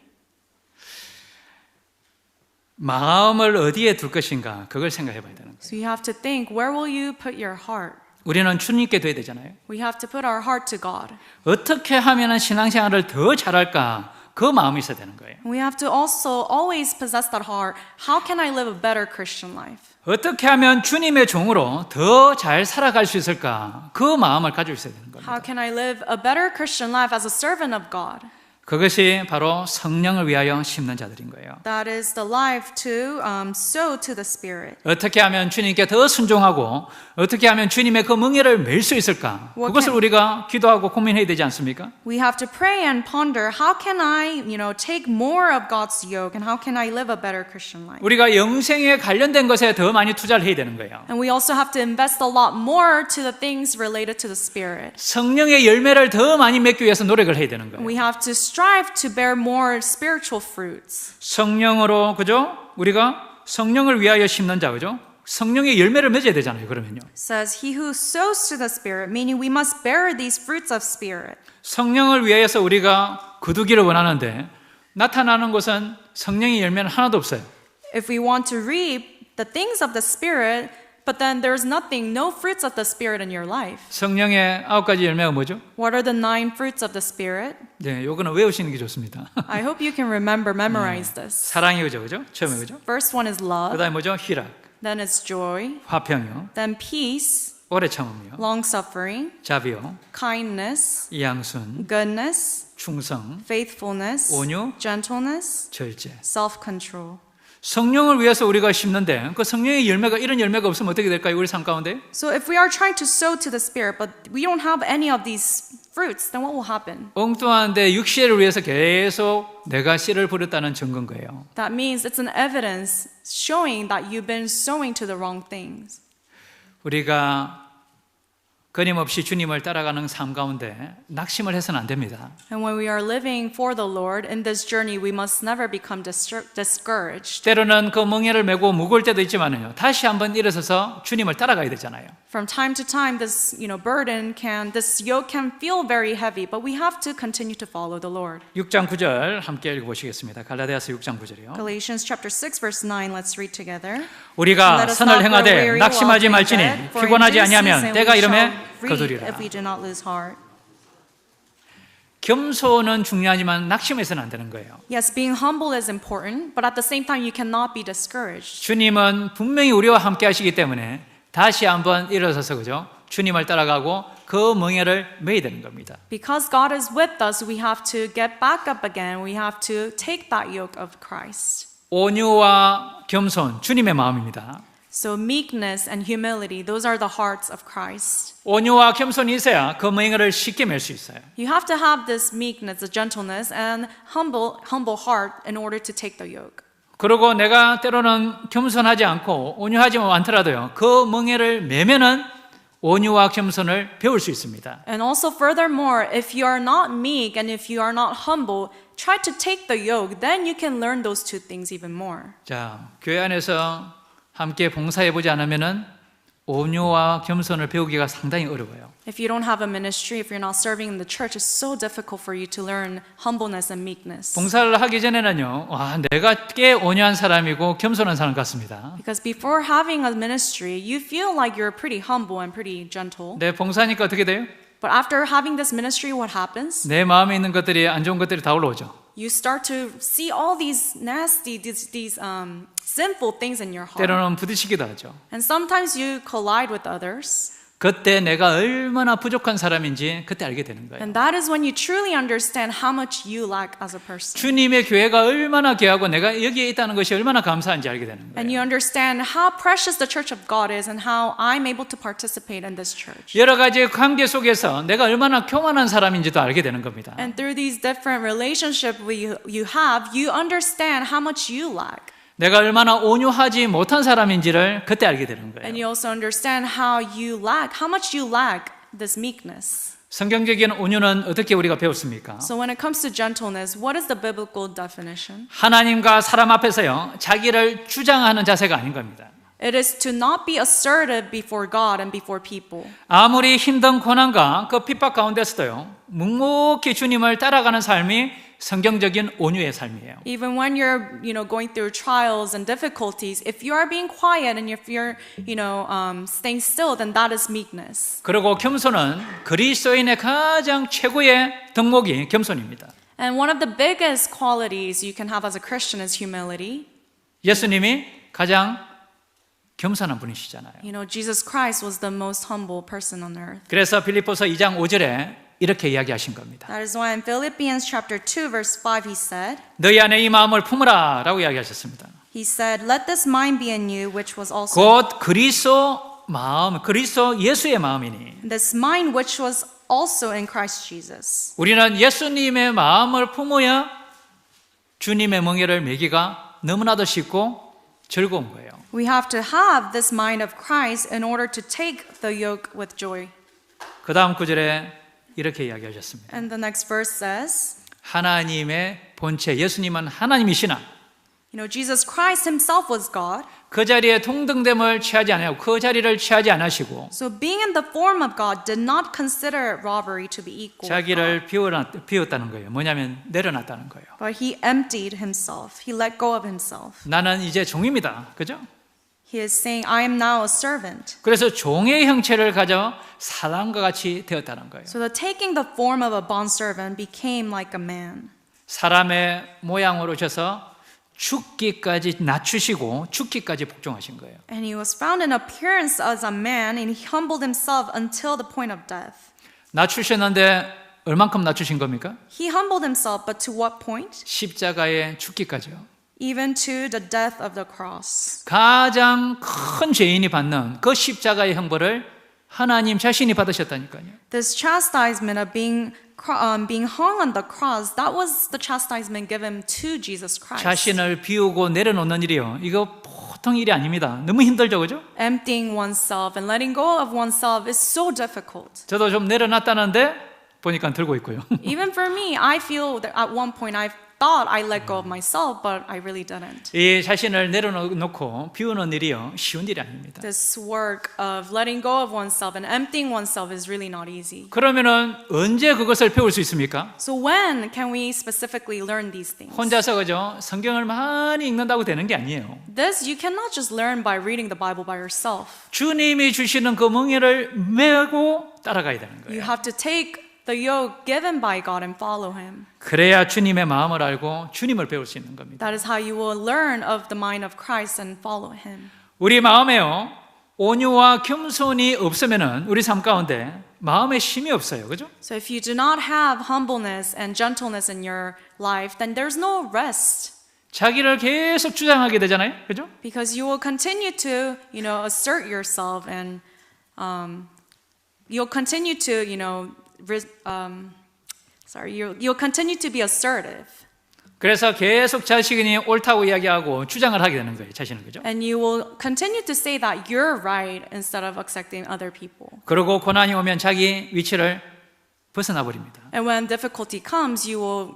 마음을 어디에 둘 것인가 그걸 생각해 봐야 되는 거예요. So you have to think, where will you put your heart? 우리는 주님께 둬야 되잖아요. We have to put our heart to God. 어떻게 하면은 신앙생활을 더 잘할까 그 마음이 있어야 되는 거예요. We have to also always possess that heart. How can I live a better Christian life? 어떻게 하면 주님의 종으로 더 잘 살아갈 수 있을까 그 마음을 가지고 있어야 되는 겁니다. How can I live a better Christian life as a servant of God? 그것이 바로 성령을 위하여 심는 자들인 거예요. That is the life to sow to the Spirit. 어떻게 하면 주님께 더 순종하고 어떻게 하면 주님의 그 멍에를 맬 수 있을까? What 그것을 can- 우리가 기도하고 고민해야 되지 않습니까? We have to pray and ponder, how can I, take more of God's yoke and how can I live a better Christian life? 우리가 영생에 관련된 것에 더 많이 투자를 해야 되는 거예요. And we also have to invest a lot more to the things related to the Spirit. 성령의 열매를 더 많이 맺기 위해서 노력을 해야 되는 거예요. We have to strive to bear more spiritual fruits. 성령으로 그죠? 우리가 성령을 위하여 심는 자, 그죠? 성령의 열매를 맺어야 되잖아요, 그러면요. It says, he who sows to the Spirit, meaning we must bear these fruits of Spirit. 성령을 위하여서 우리가 거두기를 원하는데 나타나는 것은 성령의 열매는 하나도 없어요. If we want to reap the things of the Spirit, but then there's nothing, no fruits of the Spirit in your life. 성령의 9가지 열매가 뭐죠? What are the 9 fruits of the Spirit? 네, 요거는 외우시는 게 좋습니다. I hope you can memorize this. 사랑이 그죠, 그죠? 처음에 그죠? First one is love, 그다음에 뭐죠? 희락, then it's joy, 화평이요, then peace, 오래 참음이요, long-suffering, 자비요, kindness, 양순, goodness, 충성, faithfulness, 온유, gentleness, 절제. self-control. 성령을 위해서 우리가 심는데 그 성령의 열매가 이런 열매가 없으면 어떻게 될까요? 우리 삶 가운데? So if we are trying to sow to the Spirit, but we don't have any of these fruits, then what will happen? 엉뚱한데 육체를 위해서 계속 내가 씨를 뿌렸다는 증거인 거예요. That means it's an evidence showing that you've been sowing to the wrong things. 우리가 끊임없이 주님을 따라가는 삶 가운데 낙심을 해서는 안 됩니다. And when we are living for the Lord in this journey, we must never become discouraged. 때로는 그 멍에를 메고 무거울 때도 있지만요. 다시 한번 일어서서 주님을 따라가야 되잖아요. From time to time, this this yoke can feel very heavy, but we have to continue to follow the Lord. 6장 9절 함께 읽어보시겠습니다. 갈라디아서 6장 9절이요. Galatians chapter 6, verse 9. Let's read together. 우리가 Let us 선을 not grow 행하되 weary 낙심하지 while doing 말지니 good, for in 피곤하지 due 아니하면 season 때가 we 이름에 shall reap 거두리라. if we do not lose heart. 겸손은 중요하지만 낙심해서는 안 되는 거예요. Yes, being humble is important, but at the same time, you cannot be discouraged. 주님은 분명히 우리와 함께 하시기 때문에 다시 한번 일어서서 그죠? 주님을 따라가고 그 멍에를 메야 되는 겁니다. Because God is with us, we have to get back up again. We have to take that yoke of Christ. 온유와 겸손, 주님의 마음입니다. So meekness and humility, those are the hearts of Christ. 온유와 겸손이 있어야 그 멍에를 쉽게 맬 수 있어요. You have to have this meekness, the gentleness, and humble heart in order to take the yoke. 그리고 내가 때로는 겸손하지 않고 온유하지 않더라도요. 그 멍에를 매면은 온유와 겸손을 배울 수 있습니다. And also furthermore, if you are not meek and if you are not humble, try to take the yoke, then you can learn those two things even more. 자, 교회 안에서 함께 봉사해 보지 않으면은 온유와 겸손을 배우기가 상당히 어려워요. If you don't have a ministry, if you're not serving in the church, it's so difficult for you to learn humbleness and meekness. 봉사를 하기 전에는요, 와, 내가 꽤 온유한 사람이고 겸손한 사람 같습니다. Because before having a ministry, you feel like you're pretty humble and pretty gentle. 내 봉사니까 어떻게 돼요? But after having this ministry, what happens? 내 마음에 있는 것들이 안 좋은 것들이 다 올라오죠. You start to see all these nasty, sinful things in your heart. 때로는 부딪히기도 하죠. And sometimes you collide with others. 그때 내가 얼마나 부족한 사람인지 그때 알게 되는 거예요. And that is when you truly understand how much you lack as a person. 주님의 교회가 얼마나 귀하고 내가 여기에 있다는 것이 얼마나 감사한지 알게 되는 And 거예요. you understand how precious the church of God is and how I'm able to participate in this church. 여러 가지 관계 속에서 내가 얼마나 교만한 사람인지도 알게 되는 겁니다. And through these different relationships you have, you understand how much you lack. 내가 얼마나 온유하지 못한 사람인지를 그때 알게 되는 And 거예요. you also understand how much you lack this meekness. 성경적인 온유는 어떻게 우리가 배웠습니까? So when it comes to gentleness, what is the biblical definition? 하나님과 사람 앞에서요, 자기를 주장하는 자세가 아닌 겁니다. It is to not be assertive before God and before people. 아무리 힘든 고난과 그 핍박 가운데서도요, 묵묵히 주님을 따라가는 삶이 성경적인 온유의 삶이에요. Even when you're, going through trials and difficulties, if you are being quiet and if you're, staying still, then that is meekness. 그리고 겸손은 그리스도인의 가장 최고의 덕목이 겸손입니다. And one of the biggest qualities you can have as a Christian is humility. 예수님이 가장 겸손한 분이시잖아요. Jesus Christ was the most humble person on earth. 그래서 빌립보서 2장 5절에 이렇게 이야기하신 겁니다. That is why in Philippians chapter 2 verse 5 he said, 너희 안에 이 마음을 품으라 라고 이야기하셨습니다. he said, let this mind be in you which was also 곧 그리스도 마음, 그리스도 예수의 마음이니 this mind which was also in Christ Jesus. 우리는 예수님의 마음을 품어야 주님의 멍에를 메기가 너무나도 쉽고 즐거운 거예요. We have to have this mind of Christ in order to take the yoke with joy. 그 다음 구절에 이렇게 이야기하셨습니다. And the next verse says, 하나님의 본체, 예수님은 하나님이시나 You know, Jesus Christ himself was God. 그 자리에 동등됨을 취하지 않아요. 그 자리를 취하지 않으시고 So being in the form of God did not consider robbery to be equal with God. 자기를 비웠다는 거예요. 뭐냐면 내려놨다는 거예요. But he emptied himself. He let go of himself. 나는 이제 종입니다. 그죠? He is saying, I am now a servant. 그래서 종의 형체를 가져 사람과 같이 되었다는 거예요. So the taking the form of a bondservant became like a man. 사람의 모양으로 오셔서 죽기까지 낮추시고 죽기까지 복종하신 거예요. And he was found in appearance as a man, and he humbled himself until the point of death. 낮추셨는데 얼만큼 낮추신 겁니까? He humbled himself, but to what point? 십자가에 죽기까지요. Even to the death of the cross. 가장 큰 죄인이 받는 그 십자가의 형벌을 하나님 자신이 받으셨다니까요. This chastisement of being hung on the cross, that was the chastisement given to Jesus Christ. 자신을 비우고 내려놓는 일이요. 이거 보통 일이 아닙니다. 너무 힘들죠, 그죠? Emptying oneself and letting go of oneself is so difficult. 저도 좀 내려놨다는데 보니까 들고 있고요. Even for me, I feel that at one point I thought I let go of myself, but I really didn't. 이 자신을 내려놓고 비우는 일이요. 쉬운 일이 아닙니다. This work of letting go of oneself and emptying oneself is really not easy. 그러면은 언제 그것을 배울 수 있습니까? So when can we specifically learn these things? 혼자서 그죠? 성경을 많이 읽는다고 되는 게 아니에요. This you cannot just learn by reading the Bible by yourself. 주님이 주시는 그 멍에를 메고 따라가야 되는 You 거예요. have to take the yoke given by God and follow Him. 그래야 주님의 마음을 알고 주님을 배울 수 있는 겁니다. That is how you will learn of the mind of Christ and follow Him. 우리 마음에요. 온유와 겸손이 없으면은 우리 삶 가운데 마음에 쉼이 없어요. 그죠? So if you do not have humbleness and gentleness in your life, then there's no rest. 자기를 계속 주장하게 되잖아요. 그죠? Because you will continue to, assert yourself and you'll continue to, you'll continue to be assertive. 그래서 계속 자신이 옳다고 이야기하고 주장을 하게 되는 거예요. 자신은. 그죠? And you will continue to say that you're right instead of accepting other people. 그리고 고난이 오면 자기 위치를 벗어나 버립니다. And when difficulty comes, you will,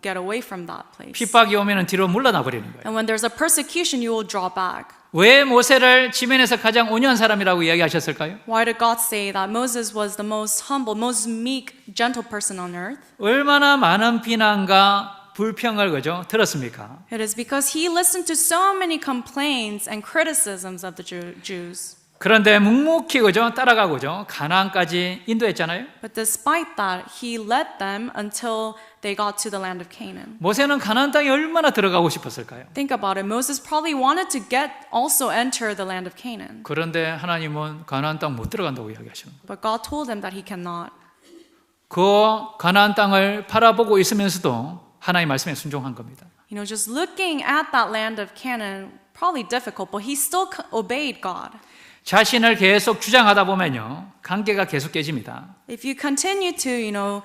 get away from that place. 핍박이 오면 뒤로 물러나 버리는 거예요. And when there's a persecution, you will draw back. 왜 모세를 지면에서 가장 온유한 사람이라고 이야기하셨을까요? Why did God say that Moses was the most humble, most meek, gentle person on earth? 얼마나 많은 비난과 불평을 그죠? 들었습니까? It is because he listened to so many complaints and criticisms of the Jews. 그런데 묵묵히 그죠? 따라가고죠. 가나안까지 인도했잖아요. But despite that, he led them until they got to the land of Canaan. 모세는 가나안 땅에 얼마나 들어가고 싶었을까요? Think about it. Moses probably wanted to also enter the land of Canaan. 그런데 하나님은 가나안 땅 못 들어간다고 이야기하시는 거예요. But God told him that he cannot. 그 가나안 땅을 바라보고 있으면서도 하나님 말씀에 순종한 겁니다. Just looking at that land of Canaan, probably difficult, but he still obeyed God. 자신을 계속 주장하다 보면요, 관계가 계속 깨집니다. If you continue to,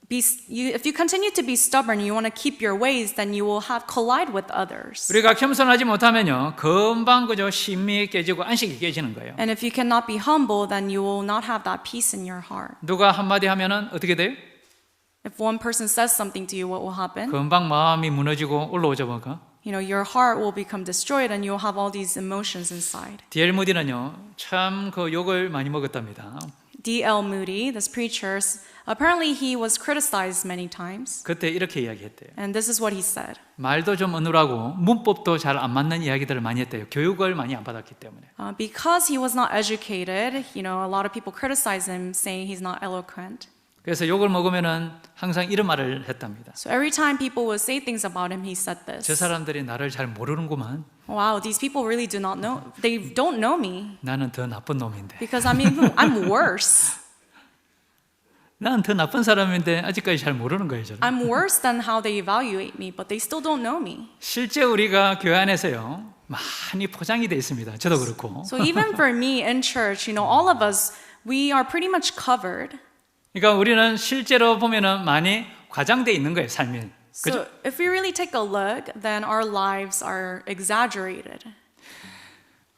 if you continue to be stubborn, you want to keep your ways, then you will collide with others. 우리가 겸손하지 못하면요, 금방 그저 심이 깨지고 안식이 깨지는 거예요. And if you cannot be humble, then you will not have that peace in your heart. 누가 한마디 하면은 어떻게 돼요? If one person says something to you, what will happen? 금방 마음이 무너지고 올라오죠, 뭐가? Your heart will become destroyed and you'll have all these emotions inside. D.L. 무디는요, 참 그 욕을 많이 먹었답니다. D.L. Moody, this preacher, apparently he was criticized many times. 그때 이렇게 이야기했대요. And this is what he said. 말도 좀 어눌하고 문법도 잘 안 맞는 이야기들을 많이 했대요. 교육을 많이 안 받았기 때문에. Because he was not educated, a lot of people criticize him, saying he's not eloquent. 그래서 욕을 먹으면은 항상 이런 말을 했답니다. So every time people would say things about him, he said this. 저 사람들이 나를 잘 모르는구만. Wow, these people really do not know. They don't know me 나는 더 나쁜 놈인데. because I'm worse. 나는 더 나쁜 사람인데 아직까지 잘 모르는 거예요, 저는. I'm worse than how they evaluate me, but they still don't know me. 실제 우리가 교회 안에서요, 많이 포장이 돼 있습니다. 저도 그렇고. So even for me in church, all of us, we are pretty much covered. 그러니까 우리는 실제로 보면은 많이 과장돼 있는 거예요, 삶이. So if we really take a look, then our lives are exaggerated.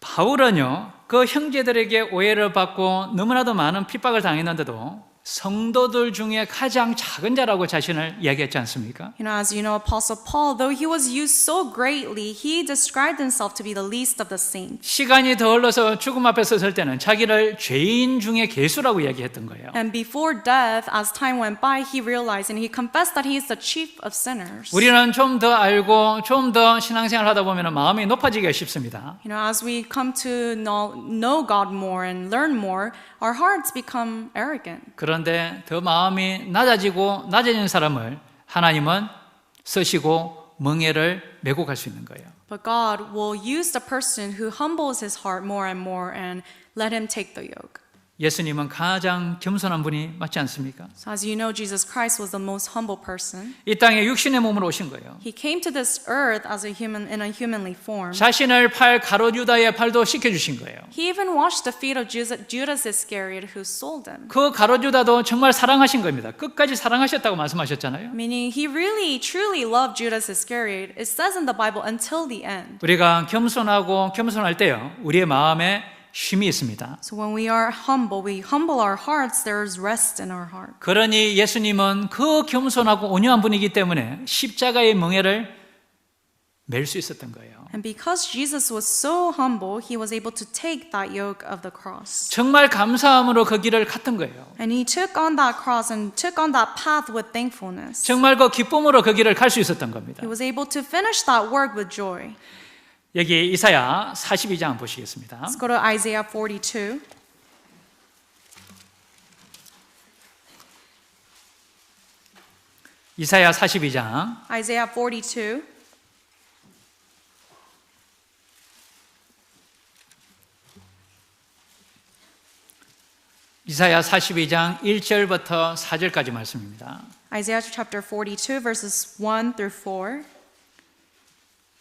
바울은요, 그 형제들에게 오해를 받고 너무나도 많은 핍박을 당했는데도 성도들 중에 가장 작은 자라고 자신을 이야기했지 않습니까? As you know, Apostle Paul, though he was used so greatly, he described himself to be the least of the saints. 시간이 더 흘러서 죽음 앞에 섰을 때는 자기를 죄인 중에 괴수라고 이야기했던 거예요. And before death, as time went by, he realized and he confessed that he is the chief of sinners. 우리는 좀 더 알고 좀 더 신앙생활 하다 보면 마음이 높아지기가 쉽습니다. As we come to know God more and learn more, our hearts become arrogant. 그런데 더 마음이 낮아지고 낮아진 사람을 하나님은 쓰시고 멍에를 메고 갈 수 있는 거예요. But God will use the person who humbles his heart more and more and let him take the yoke. 예수님은 가장 겸손한 분이 맞지 않습니까? So as you know, Jesus Christ was the most humble person. 이 땅에 육신의 몸으로 오신 거예요. He came to this earth as a human in a humanly form. 자신을 팔 가롯 유다의 팔도 씻겨주신 거예요. He even washed the feet of Judas Iscariot who sold him. 그 가롯 유다도 정말 사랑하신 겁니다. 끝까지 사랑하셨다고 말씀하셨잖아요. Meaning he really, truly loved Judas Iscariot. It says in the Bible until the end. 우리가 겸손하고 겸손할 때요, 우리의 마음에 쉼이 있습니다. So when we are humble, we humble our hearts, there is rest in our heart. 그러니 예수님은 그 겸손하고 온유한 분이기 때문에 십자가의 멍에를 맬 수 있었던 거예요. And because Jesus was so humble, he was able to take that yoke of the cross. 정말 감사함으로 그 길을 갔던 거예요. And he took on that cross and took on that path with thankfulness. 정말 그 기쁨으로 그 길을 갈 수 있었던 겁니다. He was able to finish that work with joy. 여기 이사야 42장 보시겠습니다. Let's go to Isaiah 42. 이사야 42장 Isaiah 42. 이사야 42장 1절부터 4절까지 말씀입니다. Isaiah chapter 42 verses 1 through 4.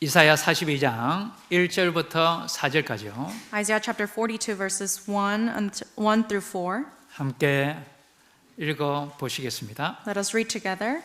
이사야 42장 1절부터 4절까지요. Isaiah chapter 42 verses 1 through 4. 함께 읽어 보시겠습니다. Let us read together.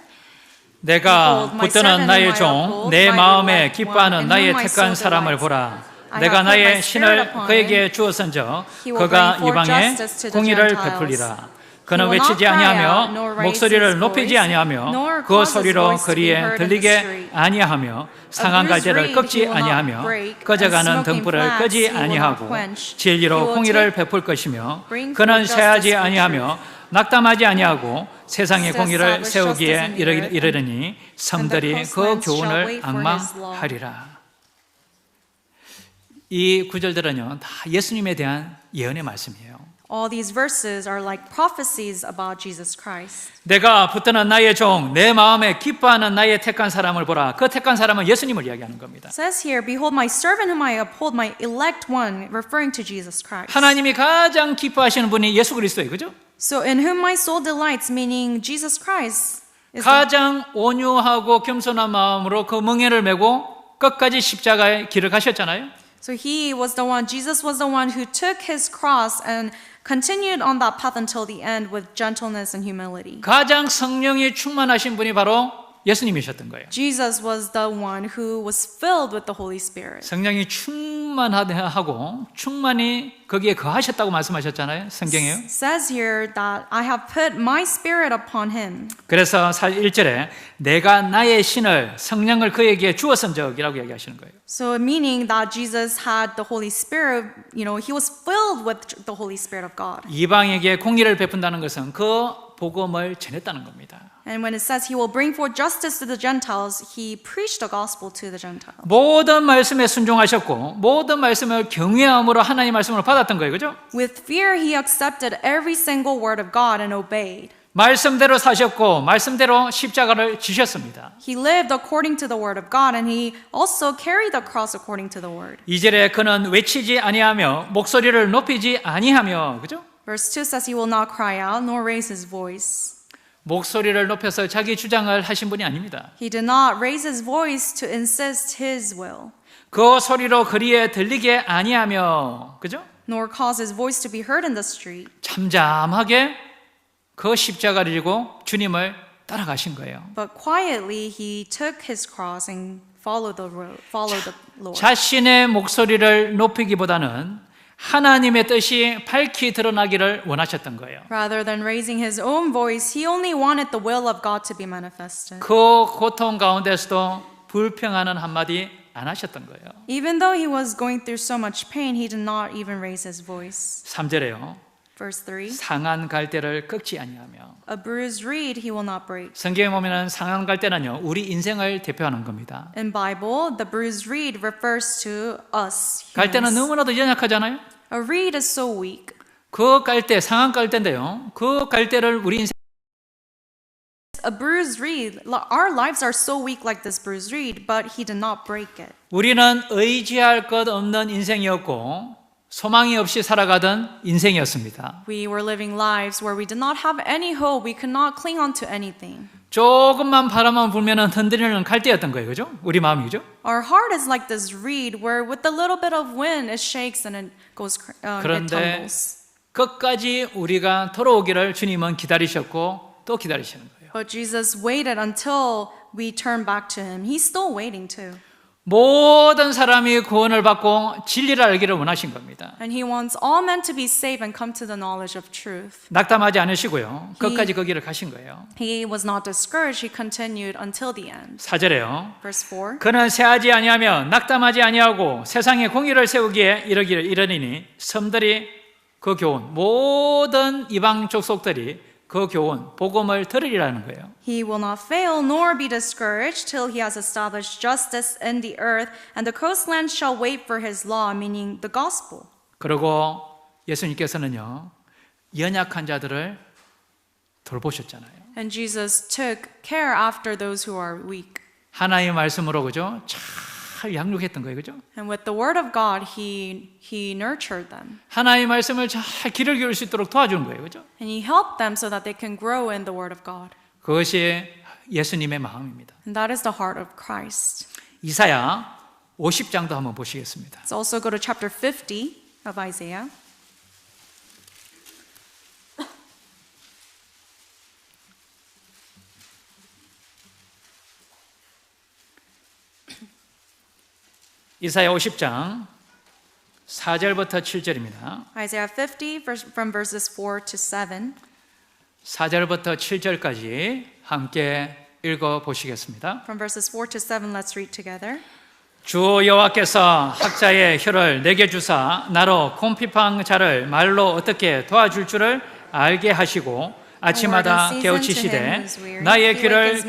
내가 붙드는 나의 종, 내 마음에 기뻐하는 나의 택한 사람을 보라. 내가 나의 신을 그에게 주었은즉 그가 이방에 공의를 베풀리라. 그는 외치지 아니하며 목소리를 높이지 아니하며 그 소리로 거리에 들리게 아니하며 상한 갈대를 꺾지 아니하며 꺼져가는 등불을 끄지 아니하고 진리로 공의를 베풀 것이며 그는 쇠하지 아니하며 낙담하지 아니하고 세상의 공의를 세우기에 이르르니 성들이 그 교훈을 앙망하리라. 이 구절들은요, 다 예수님에 대한 예언의 말씀이에요. All these verses are like prophecies about Jesus Christ. 내가 붙드는 나의 종, 내 마음에 기뻐하는 나의 택한 사람을 보라. 그 택한 사람은 예수님을 이야기하는 겁니다. It says here, behold my servant whom I uphold, my elect one, referring to Jesus Christ. 하나님이 가장 기뻐하시는 분이 예수 그리스도예요. 그죠? So in whom my soul delights, meaning Jesus Christ. 가장 온유하고 겸손한 마음으로 그 멍에를 메고 끝까지 십자가의 길을 가셨잖아요. So he was the one, Jesus was the one who took his cross and continued on that path until the end with gentleness and humility. 가장 성령이 충만하신 분이 바로 예수님이셨던 거예요. Jesus was the one who was filled with the Holy Spirit. 성령이 충만하고 충만히 거기에 거하셨다고 말씀하셨잖아요. 성경에요. It says here that I have put my spirit upon him. 그래서 1절에 내가 나의 신을 성령을 그에게 주었은적이라고 얘기하시는 거예요. So meaning that Jesus had the Holy Spirit, he was filled with the Holy Spirit of God. 이방에게 공의를 베푼다는 것은 그 복음을 전했다는 겁니다. And when it says he will bring forth justice to the Gentiles, he preached the gospel to the Gentiles. 모든 말씀에 순종하셨고 모든 말씀을 경외함으로 하나님 말씀을 받았던 거예요. 그죠? With fear he accepted every single word of God and obeyed. 말씀대로 사셨고 말씀대로 십자가를 지셨습니다. He lived according to the word of God and he also carried the cross according to the word. 2절에 그는 외치지 아니하며 목소리를 높이지 아니하며 그죠? Verse 2 says he will not cry out nor raise his voice. 목소리를 높여서 자기 주장을 하신 분이 아닙니다. He did not raise his voice to insist his will. 그 소리로 거리에 들리게 아니하며 그죠? Nor cause his voice to be heard in the street. 잠잠하게 그 십자가를 지고 주님을 따라가신 거예요. But quietly he took his cross and followed the Lord. 자신의 목소리를 높이기보다는 하나님의 뜻이 밝히 드러나기를 원하셨던 거예요. Rather than raising his own voice, he only wanted the will of God to be manifested. 그 고통 가운데서도 불평하는 한마디 안 하셨던 거예요. Even though he was going through so much pain, he did not even raise his voice. 3절에요. Verse 3. 상한 갈대를 꺾지 아니하며. A bruised reed he will not break. 성경에 보면은 상한 갈대는요, 우리 인생을 대표하는 겁니다. In Bible, the bruised reed refers to us. 갈대는 humans. 너무나도 연약하잖아요. A reed is so weak. 그 갈대, 상한 갈대인데요. 그 갈대를 우리 인생 A bruised reed. Our lives are so weak like this bruised reed, but he did not break it. 우리는 의지할 것 없는 인생이었고 소망이 없이 살아가던 인생이었습니다. We were living lives where we did not have any hope. We could not cling on to anything. 조금만 바람만 불면은 흔들리는 갈대였던 거예요, 그죠? 우리 마음이 그죠? Our heart is like this reed where with a little bit of wind it shakes and it goes it 그런데 tumbles. 끝까지 우리가 돌아오기를 주님은 기다리셨고 또 기다리시는 거예요. But Jesus waited until we turn back to him. He's still waiting too. 모든 사람이 구원을 받고 진리를 알기를 원하신 겁니다. And he wants all men to be saved and come to the knowledge of truth. 낙담하지 않으시고요. 끝까지 그 길을 가신 거예요. He was not discouraged. He continued until the end. 4절에요. Verse 4. 그는 새하지 아니하며 낙담하지 아니하고 세상에 공의를 세우기에 이르리니 섬들이 그 교훈, 모든 이방 족속들이 그 교훈, 복음을 들으리라는 거예요. He will not fail nor be discouraged till he has established justice in the earth, and the coastlands shall wait for his law, meaning the gospel. 그리고 예수님께서는요, 연약한 자들을 돌보셨잖아요. And Jesus took care after those who are weak. 하나님의 말씀으로 그죠? 잘 양육했던 거예요, 그죠? And with the word of God, he nurtured them. 하나님의 말씀을 잘 귀를 기울일 수 있도록 도와주는 거예요, 그죠? And he helped them so that they can grow in the word of God. 그것이 예수님의 마음입니다. And that is the heart of Christ. 이사야 50장도 한번 보시겠습니다. Let's also go to chapter 50 of Isaiah. 이사야 50장 4절부터 7절입니다. Isaiah 50 from verses 4 to 7. 4절부터 7절까지 함께 읽어 보시겠습니다. From verses 4 to 7, let's read together. 주 여호와께서 학자의 혀를 내게 주사 나로 곰핍한 자를 말로 어떻게 도와줄 줄을 알게 하시고 아침마다 깨우치시되 나의 귀를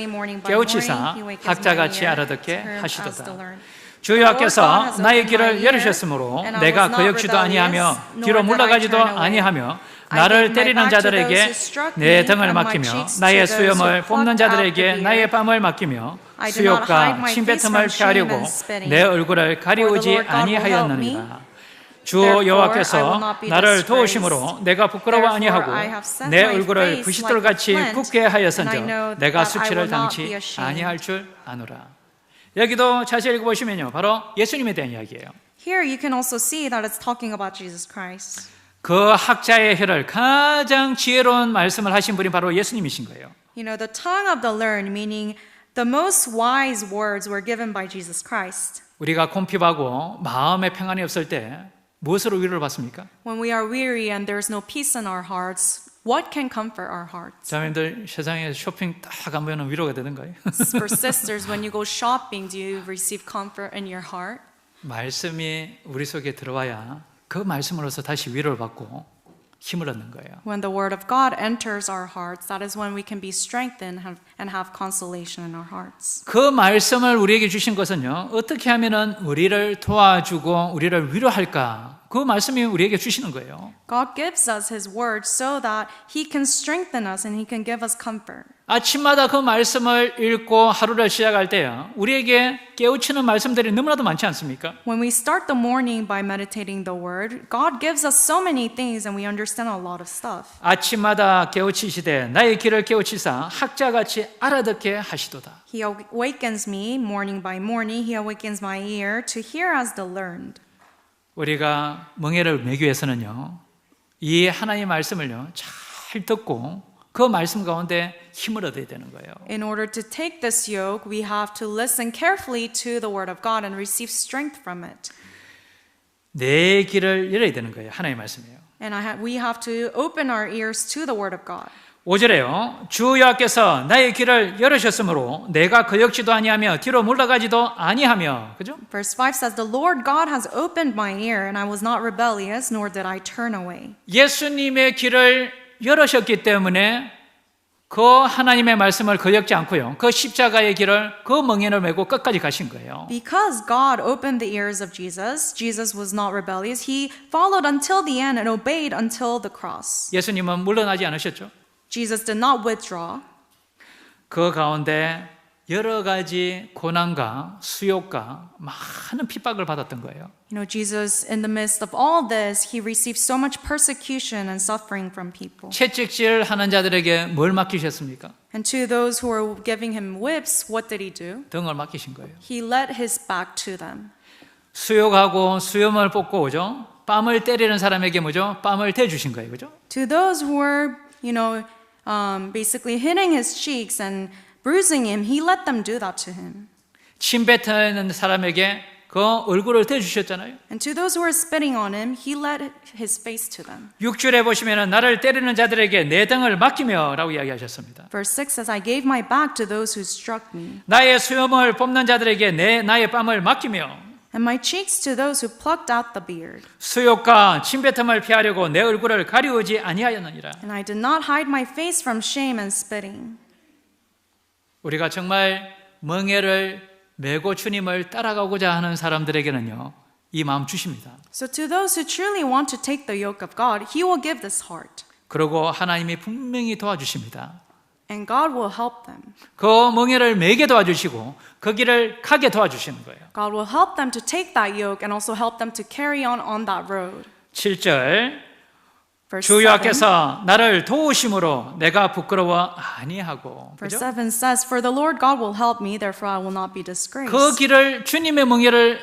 깨우치사 학자같이 알아듣게 하시도다. 주 여호와께서 나의 귀를 열으셨으므로 내가 거역지도 아니하며 뒤로 물러가지도 아니하며 나를 때리는 자들에게 내 등을 맡기며 나의 수염을 뽑는 자들에게 나의 뺨을 맡기며 수욕과 침뱉음을 피하려고 내 얼굴을 가리우지 아니하였느니라. 주 여호와께서 나를 도우심으로 내가 부끄러워 아니하고 내 얼굴을 부싯돌같이 굳게 하였은즉 내가 수치를 당치 아니할 줄 아노라. 여기도 자세히 읽어보시면요, 바로 예수님에 대한 이야기예요. Here you can also see that it's talking about Jesus Christ. 그 학자의 혀를 가장 지혜로운 말씀을 하신 분이 바로 예수님이신 거예요. You know, the tongue of the learned, meaning the most wise words were given by Jesus Christ. 우리가 곰핍하고 마음의 평안이 없을 때 무엇으로 위로를 받습니까? When we are weary and there's no peace in our hearts, what can comfort our hearts? 자매님들 세상에 쇼핑 딱 가면 위로가 되는 거예요. For sisters, when you go shopping, do you receive comfort in your heart? 말씀이 우리 속에 들어와야 그 말씀으로서 다시 위로를 받고 힘을 얻는 거예요. When the word of God enters our hearts, that is when we can be strengthened and have consolation in our hearts. 그 말씀을 우리에게 주신 것은요, 어떻게 하면은 우리를 도와주고 우리를 위로할까? 그 말씀이 우리에게 주시는 거예요. God gives us His word so that He can strengthen us and He can give us comfort. 아침마다 그 말씀을 읽고 하루를 시작할 때요, 우리에게 깨우치는 말씀들이 너무나도 많지 않습니까? When we start the morning by meditating the word, God gives us so many things and we understand a lot of stuff. 아침마다 깨우치시되 나의 귀를 깨우치사 학자같이 알아듣게 하시도다. He awakens me morning by morning. He awakens my ear to hear as the learned. 우리가 멍에를 매기 위해서는요, 이 하나님의 말씀을요, 잘 듣고 그 말씀 가운데 힘을 얻어야 되는 거예요. In order to take this yoke, we have to listen carefully to the word of God and receive strength from it. 내 귀를 열어야 되는 거예요. 하나님의 말씀이에요. And we have to open our ears to the word of God. 5절에요. 주 여호와께서 나의 귀를 열으셨으므로 내가 그 역지도 아니하며 뒤로 물러가지도 아니하며. 그죠? Verse 5 says, The Lord God has opened my ear, and I was not rebellious, nor did I turn away. 예수님의 귀를 열으셨기 때문에 그 하나님의 말씀을 거역지 않고요. 그 십자가의 길을 그 멍에를 메고 끝까지 가신 거예요. Because God opened the ears of Jesus, Jesus was not rebellious. He followed until the end and obeyed until the cross. 예수님은 물러나지 않으셨죠. Jesus did not withdraw. 그 가운데 여러 가지 고난과 수욕과 많은 핍박을 받았던 거예요. You know, Jesus, in the midst of all this, he received so much persecution and suffering from people. 채찍질 하는 자들에게 뭘 맡기셨습니까? And to those who were giving him whips, what did he do? 등을 맡기신 거예요. He led his back to them. 수욕하고 수염을 뽑고 오죠. 뺨을 때리는 사람에게 뭐죠? 뺨을 대주신 거예요. 그죠? To those who were, basically hitting his cheeks and bruising him, he let them do that to him. 침 뱉는 사람에게 그 얼굴을 대주셨잖아요. And to those who were spitting on him, he let his face to them. 6절에 보시면 나를 때리는 자들에게 내 등을 맡기며 라고 이야기하셨습니다. Verse 6 says, I gave my back to those who struck me, 나의 수염을 뽑는 자들에게 나의 뺨을 맡기며 and my cheeks to those who plucked out the beard. 수욕과 침뱉음을 피하려고 내 얼굴을 가리우지 아니하였느니라. And I did not hide my face from shame and spitting. 우리가 정말 멍에를 메고 주님을 따라가고자 하는 사람들에게는요, 이 마음 주십니다. So to those who truly want to take the yoke of God, he will give this heart. 그리고 하나님이 분명히 도와주십니다. And God will help them. 그 멍에를 메게 도와주시고 그 길을 가게 도와주시는 거예요. God will help them to take that yoke and also help them to carry on that road. 7절 Verse 주 7, 여호와께서 나를 도우심으로 내가 부끄러워 아니하고. verse 그죠? 7 says, For the Lord God will help me, therefore I will not be disgraced. 그 길을 주님의 멍에를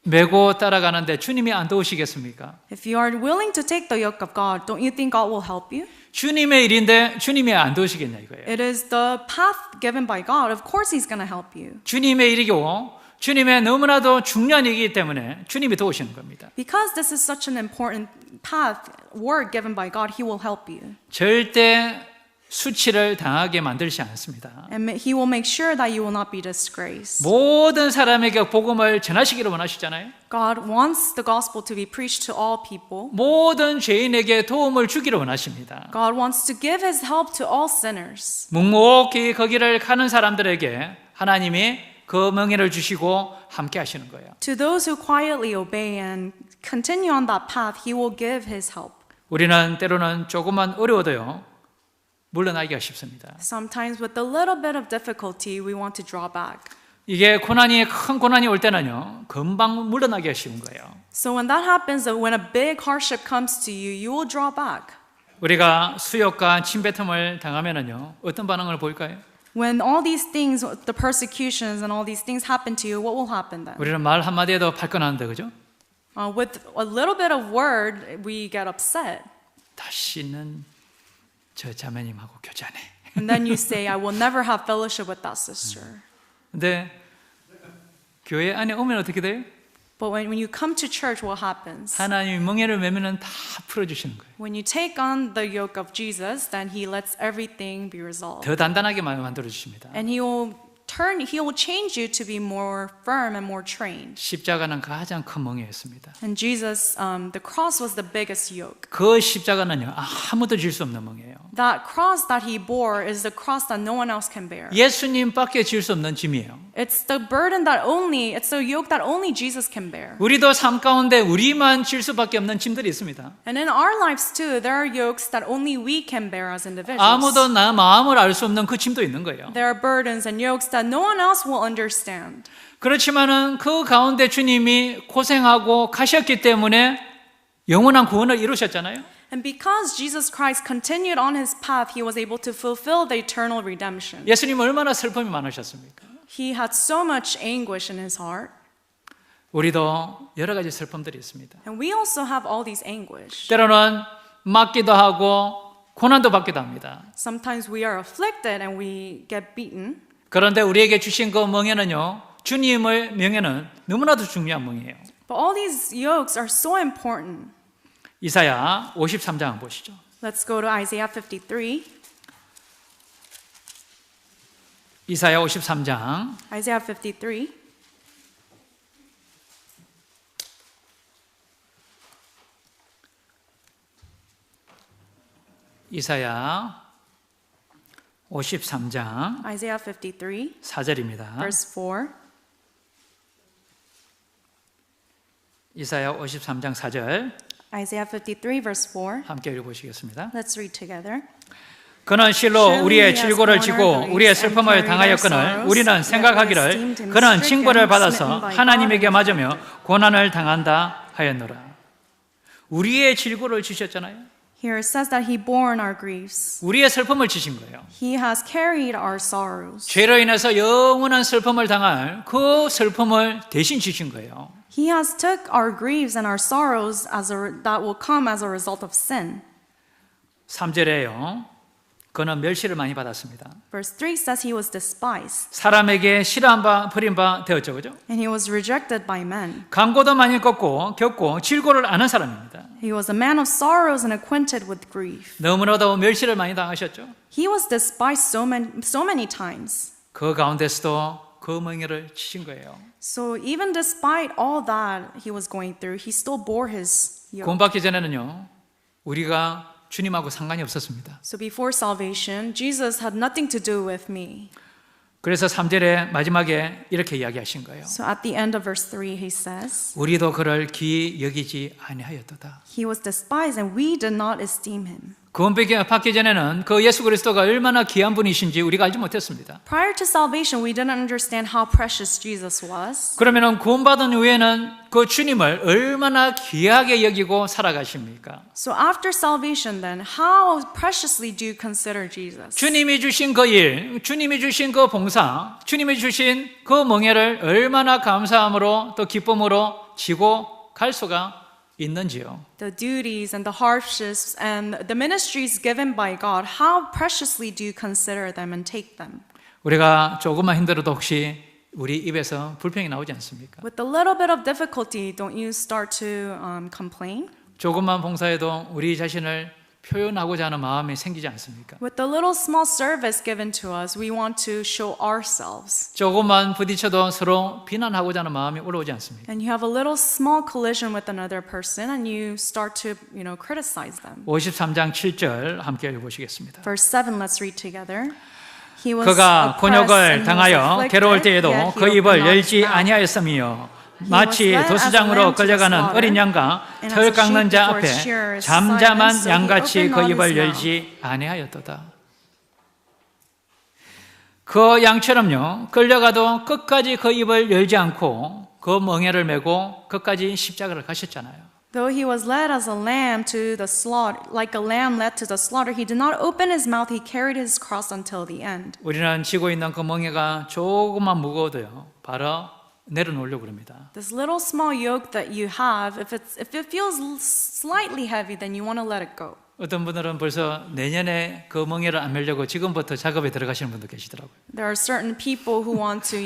메고 따라가는데 주님이 안 도우시겠습니까? If you are willing to take the yoke of God, don't you think God will help you? 주님의 일인데 주님이 안 도우시겠냐 이거예요. It is the path given by God. Of course He's going to help you. 주님의 일이고 주님의 너무나도 중요한 일이기 때문에 주님이 도우시는 겁니다. Because this is such an important path, word given by God, He will help you. 절대 수치를 당하게 만들지 않습니다. And He will make sure that you will not be disgraced. 모든 사람에게 복음을 전하시기를 원하시잖아요. God wants the gospel to be preached to all people. 모든 죄인에게 도움을 주기를 원하십니다. God wants to give His help to all sinners. 묵묵히 거기를 가는 사람들에게 하나님이 그 명예를 주시고 함께 하시는 거예요. To those who quietly obey and continue on that path, He will give His help. 우리는 때로는 조금만 어려워도요, 물러나기가 쉽습니다. Sometimes with a little bit of difficulty, we want to draw back. 이게 큰 고난이 올 때는요, 금방 물러나기가 쉬운 거예요. So when that happens, when a big hardship comes to you, you will draw back. 우리가 수욕과 침뱉음을 당하면은요, 어떤 반응을 보일까요? When all these things, the persecutions and all these things happen to you, what will happen then? 우리는 말 한마디에도 발끈하는데, 그죠? With a little bit of word, we get upset. 다시는 저 자매님하고 교제 안 해. And then you say, I will never have fellowship with that sister. 근데 교회 안에 오면 어떻게 돼요? But when you come to church, what happens? 하나님이 멍에를 메면은 다 풀어주시는 거예요. When you take on the yoke of Jesus, then He lets everything be resolved. 더 단단하게 만들어 주십니다. And He will change you to be more firm and more trained. 십자가는 가장 큰 멍에였습니다. And Jesus, the cross was the biggest yoke. 그 십자가는요, 아무도 질 수 없는 멍이에요. That cross that He bore is the cross that no one else can bear. 예수님밖에 질 수 없는 짐이에요. It's the yoke that only Jesus can bear. 우리도 삶 가운데 우리만 질 수밖에 없는 짐들이 있습니다. And in our lives too, there are yokes that only we can bear as individuals. 아무도 나 마음을 알 수 없는 그 짐도 있는 거예요. There are burdens and yokes that no one else will understand. 그렇지만은 그 가운데 주님이 고생하고 가셨기 때문에 영원한 구원을 이루셨잖아요. And because Jesus Christ continued on His path, He was able to fulfill the eternal redemption. 예수님 얼마나 슬픔이 많으셨습니까? He had so much anguish in His heart. 우리도 여러 가지 슬픔들이 있습니다. And we also have all these anguish. 때로는 맞기도 하고 고난도 받기도 합니다. Sometimes we are afflicted and we get beaten. 그런데 우리에게 주신 그 멍에는요, 주님의 명예는 너무나도 중요한 멍이에요. But all these yokes are so important. 이사야 53장 보시죠. Let's go to Isaiah 53. 이사야 53장 Isaiah 53. 이사야 53장 Isaiah 53, 4절입니다. verse 4. 이사야 53장 4절 Isaiah 53, verse 4. 함께 읽어보시겠습니다. Let's read together. 그는 실로 우리의 질고를 지고 우리의 슬픔을 당하였거늘 우리는 생각하기를 그는 징벌을 받아서 하나님에게 맞으며 고난을 당한다 하였노라. 우리의 질고를 지셨잖아요. Here it says that he borne our griefs. 우리의 슬픔을 지신 거예요. He has carried our sorrows. 죄로 인해서 영원한 슬픔을 당할 그 슬픔을 대신 지신 거예요. He has took our griefs and our sorrows that will come as a result of sin. 3절에요. 그는 멸시를 많이 받았습니다. Verse 3 says he was despised 사람에게 싫어한 바 버린 바 되었죠. 그죠? and he was rejected by men. 강고도 많이 겪고 질고를 아는 사람입니다. He was a man of sorrows and acquainted with grief. 너무나도 멸시를 많이 당하셨죠. He was despised so many times. 그 가운데서도 그 멍에를 치신 거예요. So even despite all that he was going through, he still bore his yoke. 구원받기 전에는요. 우리가 주님하고 상관이 없었습니다. So before salvation, Jesus had nothing to do with me. 그래서 3절에 마지막에 이렇게 이야기하신 거예요. So at the end of verse 3, he says, 우리도 그를 귀히 여기지 아니하였도다. he was despised and we did not esteem him. 구원받기 전에는 그 예수 그리스도가 얼마나 귀한 분이신지 우리가 알지 못했습니다. Prior to salvation, we didn't understand how precious Jesus was. 그러면 구원받은 후에는 그 주님을 얼마나 귀하게 여기고 살아가십니까? So after salvation then, how preciously do you consider Jesus? 주님이 주신 그 일, 주님이 주신 그 봉사, 주님이 주신 그 멍에를 얼마나 감사함으로 또 기쁨으로 지고 갈 수가 있는지요. The duties and the hardships and the ministries given by God, how preciously do you consider them and take them? 우리가 조금만 힘들어도 혹시 우리 입에서 불평이 나오지 않습니까? With a little bit of difficulty, don't you start to complain? 조금만 봉사해도 우리 자신을 표현하고자 하는 마음이 생기지 않습니까? With the little small service given to us, we want to show ourselves. 조금만 부딪혀도 서로 비난하고자 하는 마음이 올라오지 않습니까? And you have a little small collision with another person and you start to, criticize them. 53장 7절 함께 읽어보시겠습니다. Verse 7, let's read together. He was 그가 oppressed 곤욕을 and he was 당하여 afflicted, 괴로울 때에도 yet he 그 입을 opened not his 열지 mouth. 아니하였으며 마치 도수장으로 끌려가는 어린 양과 and 털 as a 깎는 sheep 자 before 앞에 its shearers 잠잠한 silence, so he 양같이 opened 그 not 입을 his 열지 아니하였도다. 그 양처럼요 끌려가도 끝까지 그 입을 열지 않고 그 멍에를 메고 끝까지 십자가를 가셨잖아요. Though he was led as a lamb to the slaughter, like a lamb led to the slaughter, he did not open his mouth. He carried his cross until the end. 우리는 지고 있는 그 멍에가 조금만 무거워도요 바로 내려놓으려고 그럽니다. This little small yoke that you have, if it feels slightly heavy, then you want to let it go. 어떤 분들은 벌써 내년에 그 멍에를 안 메려고 지금부터 작업에 들어가시는 분도 계시더라고요. There are certain people who want to,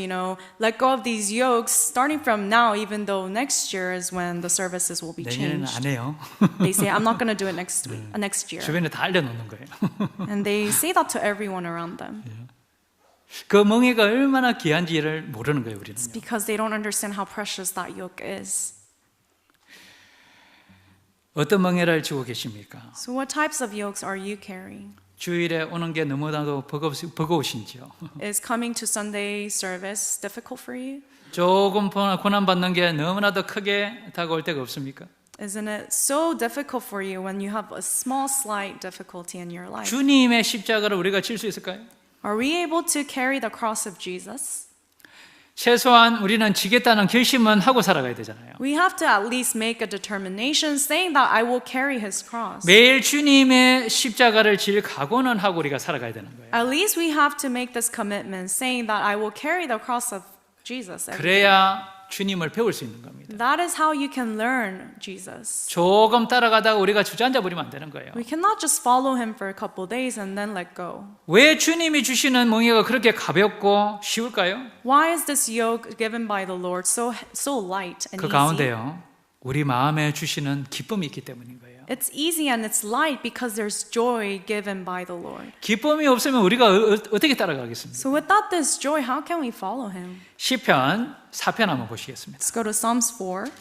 let go of these yokes starting from now, even though next year is when the services will be 내년에는 changed. 안 해요. They say, I'm not going to do it next year. 주변에 다 알려놓는 거예요. And they say that to everyone around them. 그 멍에가 얼마나 귀한지를 모르는 거예요, 우리는. It's because they don't understand how precious that yoke is. 어떤 멍에를 지고 계십니까? So what types of yokes are you carrying? 주일에 오는 게 너무나도 버거우신지요? Is coming to Sunday service difficult for you? 조금 고난받는 게 너무나도 크게 다가올 때가 없습니까? Isn't it so difficult for you when you have a small, slight difficulty in your life? 주님의 십자가를 우리가 질 수 있을까요? Are we able to carry the cross of Jesus? 최소한 우리는 지겠다는 결심은 하고 살아가야 되잖아요. We have to at least make a determination saying that I will carry his cross. 매일 주님의 십자가를 질 각오는 하고 우리가 살아가야 되는 거예요. At least we have to make this commitment saying that I will carry the cross of Jesus. every day. 그래야 주님을 배울 수 있는 겁니다. That is how you can learn Jesus. 조금 따라가다가 우리가 주저앉아 버리면 안 되는 거예요. We cannot just follow him for a couple days and then let go. 왜 주님이 주시는 멍에가 그렇게 가볍고 쉬울까요? Why is this yoke given by the Lord so light and 그 easy? 가운데요, 우리 마음에 주시는 기쁨이 있기 때문인 거예요. It's easy and it's light because there's joy given by the Lord. 기쁨이 없으면 우리가 어떻게 따라가겠습니까? So without this joy, how can we follow him? 시편 4편 한번 보시겠습니다. Let's go to Psalms 4.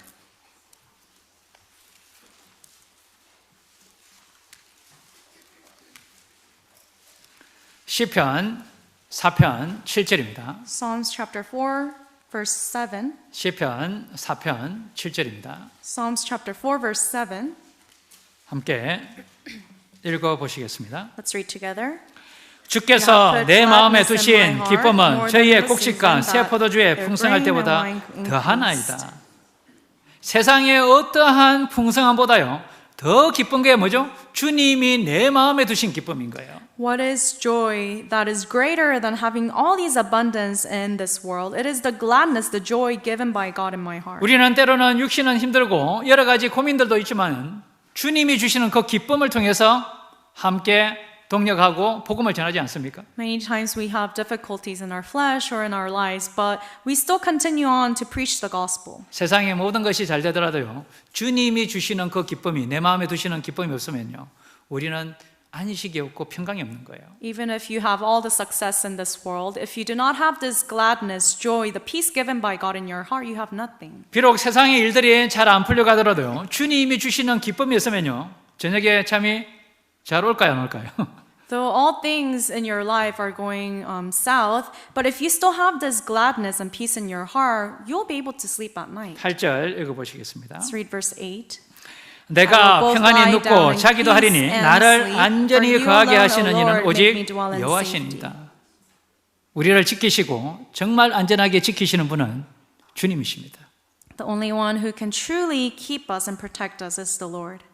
시편 4편 7절입니다. Psalms chapter 4, verse 7. 시편 4편 7절입니다. Psalms chapter 4, verse 7. 함께 읽어 보시겠습니다. Let's read together. 주께서 내 마음에 두신 기쁨은 저희의 곡식과 새 포도주에 풍성할 때보다 더하나이다. 세상의 어떠한 풍성함보다요 더 기쁜 게 뭐죠? 주님이 내 마음에 두신 기쁨인 거예요. What is joy that is greater than having all these abundance in this world? It is the gladness, the joy given by God in my heart. 우리는 때로는 육신은 힘들고 여러 가지 고민들도 있지만 주님이 주시는 그 기쁨을 통해서 함께 동력하고 복음을 전하지 않습니까? Many times we have difficulties in our flesh or in our lives, but we still continue on to preach the gospel. 세상의 모든 것이 잘 되더라도요 주님이 주시는 그 기쁨이 내 마음에 두시는 기쁨이 없으면요 우리는 안식이 없고 평강이 없는 거예요. Even if you have all the success in this world, if you do not have this gladness, joy, the peace given by God in your heart, you have nothing. 비록 세상의 일들이 잘 안 풀려가더라도요 주님이 주시는 기쁨이 있으면요 저녁에 잠이 잘 올까요 안 올까요? Though all things in your life are going south, but if you still have this gladness and peace in your heart, you'll be able to sleep at night. 8절 읽어보시겠습니다. Let's read verse 8. 내가 평안히 눕고 자기도 하리니 나를 안전히 거하게 하시는 이는 오직 여호와시니이다. 우리를 지키시고 정말 안전하게 지키시는 분은 주님이십니다. The only one who can truly keep us and protect us is the Lord.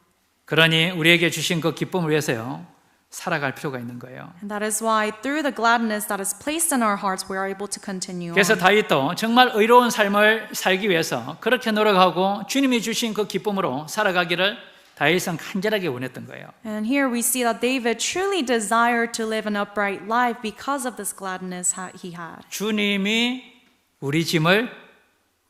그러니 우리에게 주신 그 기쁨을 위해서요 살아갈 필요가 있는 거예요. And that is why through the gladness that is placed in our hearts, we are able to continue 그래서 on. 다윗도 정말 의로운 삶을 살기 위해서 그렇게 노력하고 주님이 주신 그 기쁨으로 살아가기를 다윗은 간절하게 원했던 거예요. And here we see that David truly desired to live an upright life because of this gladness he had. 주님이 우리 짐을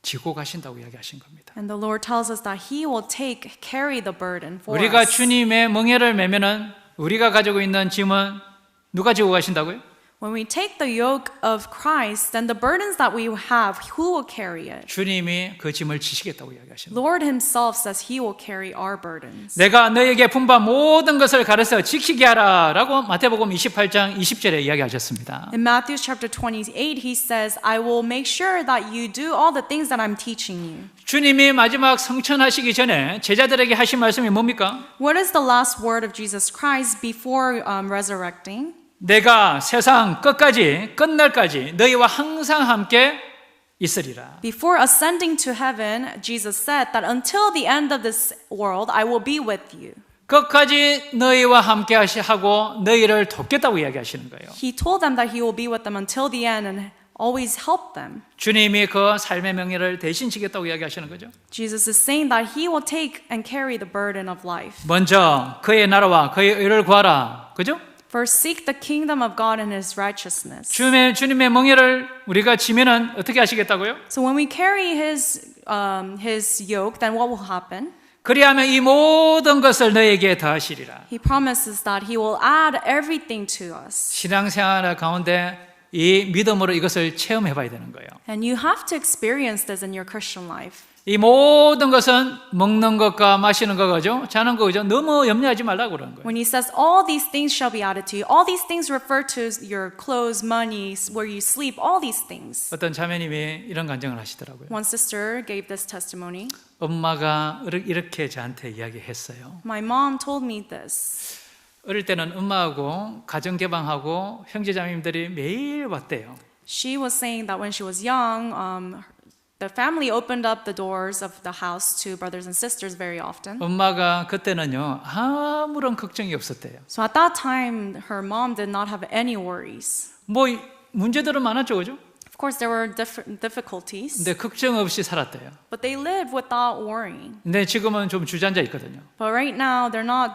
지고 가신다고 이야기하신 겁니다. And the Lord tells us that He will carry the burden for 우리가 us. 주님의 멍에를 매면은 우리가 가지고 있는 짐은 누가 지고 가신다고요? When we take the yoke of Christ, then the burdens that we have, who will carry it? 주님이 그 짐을 지시겠다고 이야기하십니다. Lord Himself says He will carry our burdens. 내가 너에게 분바 모든 것을 가르쳐 지키게 하라라고 마태복음 28장 20절에 이야기하셨습니다. In Matthew chapter 28, He says, I will make sure that you do all the things that I'm teaching you. 주님이 마지막 성천하시기 전에 제자들에게 하신 말씀이 뭡니까? What is the last word of Jesus Christ before resurrecting? 내가 세상 끝까지 끝날까지 너희와 항상 함께 있으리라. Before ascending to heaven, Jesus said that until the end of this world, I will be with you. 끝까지 너희와 함께 하고 너희를 돕겠다고 이야기하시는 거예요. He told them that He will be with them until the end and always help them. 주님이 그 삶의 명예를 대신 지겠다고 이야기하시는 거죠. Jesus is saying that He will take and carry the burden of life. 먼저 그의 나라와 그의 의를 구하라. 그죠? First, seek the kingdom of God and His righteousness. 주님의 멍에를 우리가 지면은 어떻게 하시겠다고요? So when we carry His yoke, then what will happen? 그리하면 이 모든 것을 너에게 더하시리라. He promises that He will add everything to us. 신앙생활 가운데 이 믿음으로 이것을 체험해 봐야 되는 거예요. And you have to experience this in your Christian life. 이 모든 것은 먹는 것과 마시는 거죠. 자는 거죠. 너무 염려하지 말라고 그러는 거예요. When He says all these things shall be added to you, all these things refer to your clothes, money, where you sleep, all these things. 어떤 자매님이 이런 간증을 하시더라고요. One sister gave this testimony. 엄마가 이렇게 저한테 이야기했어요. My mom told me this. 어릴 때는 엄마하고 가정 개방하고 형제자매님들이 매일 왔대요. She was saying that when she was young, the family opened up the doors of the house to brothers and sisters very often. 엄마가 그때는요 아무런 걱정이 없었대요. So at that time, her mom did not have any worries. 뭐 문제들은 많았죠, 그죠? Of course, there were different difficulties, 근데 걱정 없이 살았대요. but they lived without worrying. 근데 지금은 좀 주저앉아 있거든요. But right now, they're not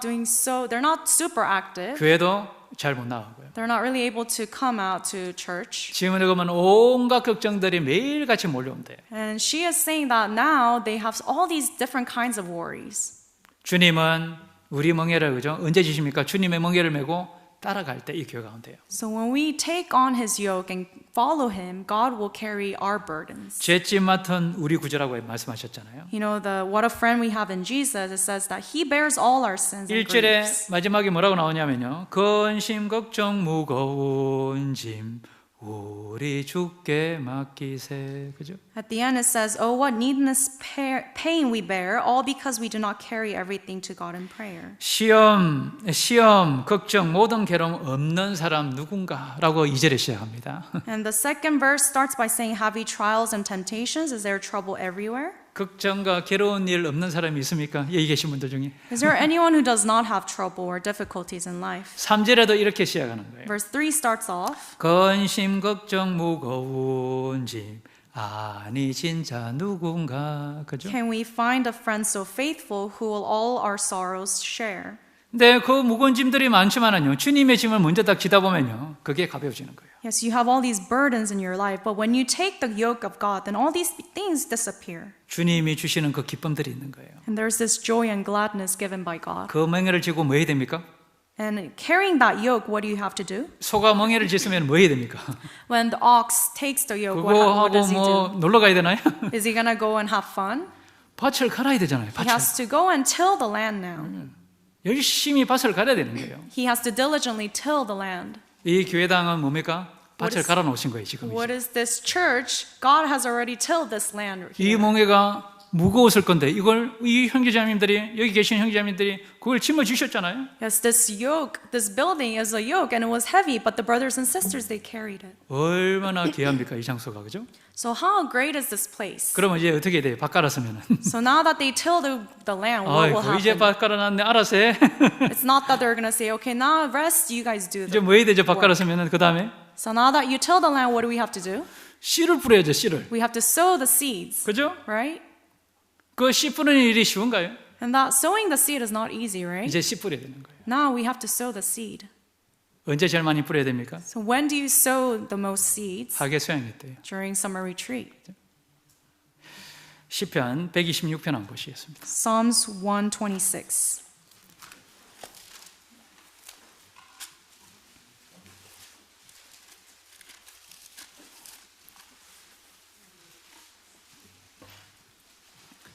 super active. 교회도 잘 못 나가고요. They're not really able to come out to church. 지금은 그러면 온갖 걱정들이 매일같이 몰려온대요. And she is saying that now they have all these different kinds of worries. 주님은 우리 멍에를 그죠? 언제 주십니까? 주님의 멍에를 메고 따라갈 때 이 교회가 온대요. So when we take on his yoke and follow him, God will carry our burdens. 죄짐 맡은 우리 구주라고 말씀하셨잖아요. You know, what a friend we have in Jesus, it says that he bears all our sins and 1절에 griefs. 마지막에 뭐라고 나오냐면요. 근심 걱정 무거운 짐 우리 주께 맡기세. 그죠? At the end it says, oh, what needless pain we bear, all because we do not carry everything to God in prayer. 시험, 걱정, 모든 괴로움 없는 사람 누군가라고 2절에 시작합니다. And the second verse starts by saying, have we trials and temptations? Is there trouble everywhere? 걱정과 괴로운 일 없는 사람이 있습니까? 여기 계신 분들 중에. Is there anyone who does not have trouble or difficulties in life? 3절에도 이렇게 시작하는 거예요. Verse 3 starts off, 근심 걱정 무거운 짐 아니 진짜 누군가. 그죠? can we find a friend so faithful who will all our sorrows share? 근데 그 무거운 짐들이 많지만은요. 주님의 짐을 먼저 딱 지다 보면요. 그게 가벼워지는 거예요. Yes, you have all these burdens in your life, but when you take the yoke of God, then all these things disappear. 주님이 주시는 그 기쁨들이 있는 거예요. And there's this joy and gladness given by God. 그 멍에를 지고 뭐 해야 됩니까? And carrying that yoke, what do you have to do? 소가 멍에를 짓으면 뭐 해야 됩니까? When the ox takes the yoke, 그거 what 하고 does he 뭐 do? 놀러 가야 되나요? Is he gonna go and have fun? 밭을 갈아야 되잖아요. He 밭을. has to go and till the land now. 열심히 밭을 갈아야 되는 거예요. He has to diligently till the land. 이 교회당은 뭡니까? 밭을 is- 갈아 놓으신 거예요, 지금. What is this church? God has already tilled this land 이 here. 멍에가 무거웠을 건데 이걸 이 형제자매님들이 여기 계신 형제자매님들이 그걸 짐을 주셨잖아요. Yes, this yoke, this building is a yoke and it was heavy, but the brothers and sisters, they carried it. 얼마나 귀합니까 이 장소가, 그죠? So how great is this place? 그러면 이제 어떻게 돼요? 밭 갈았으면은. So now that they till the land, what will 아이고 이제 happen? 밭 갈아놨네, 알아서 해. It's not that they're going to say, okay, now rest, you guys do 이제 the 뭐 해야 되죠? 밭 갈았으면은 그 다음에 So now that you till the land, what do we have to do? 씨를 뿌려야죠, 씨를. We have to sow the seeds, 그죠? right? 그 씨 뿌리는 일이 쉬운가요? And that sowing the seed is not easy, right? 이제 씨 뿌려야 되는 거예요. Now we have to sow the seed. 언제 제일 많이 뿌려야 됩니까? So when do you sow the most seeds? 하계 수양회 때요. During summer retreat. 시편 126편 한번 보시겠습니다. Psalms 126.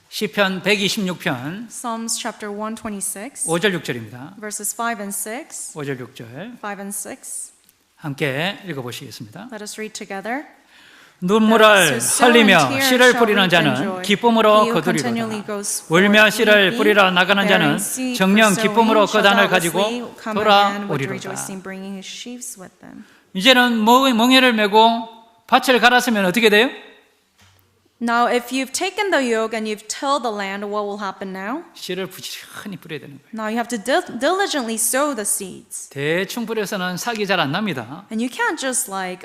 시편 126편 Psalms chapter 126, 5절 6절입니다. verses 5 and 6. 5절 6절 5 and 6. 함께 읽어보시겠습니다. Let us read together. 눈물을 흘리며 씨를 뿌리는 자는 기쁨으로 거두리로다. 울며 씨를 뿌리러 나가는 자는 정녕 기쁨으로 그 단을 가지고 돌아오리로다. 이제는 멍에를 메고 밭을 갈았으면 어떻게 돼요? Now, if you've taken the yoke and you've tilled the land, what will happen now? 씨를 부지런히 뿌려야 되는 거예요. Now you have to diligently sow the seeds. 대충 뿌려서는 싹이 잘 안 납니다. And you can't just like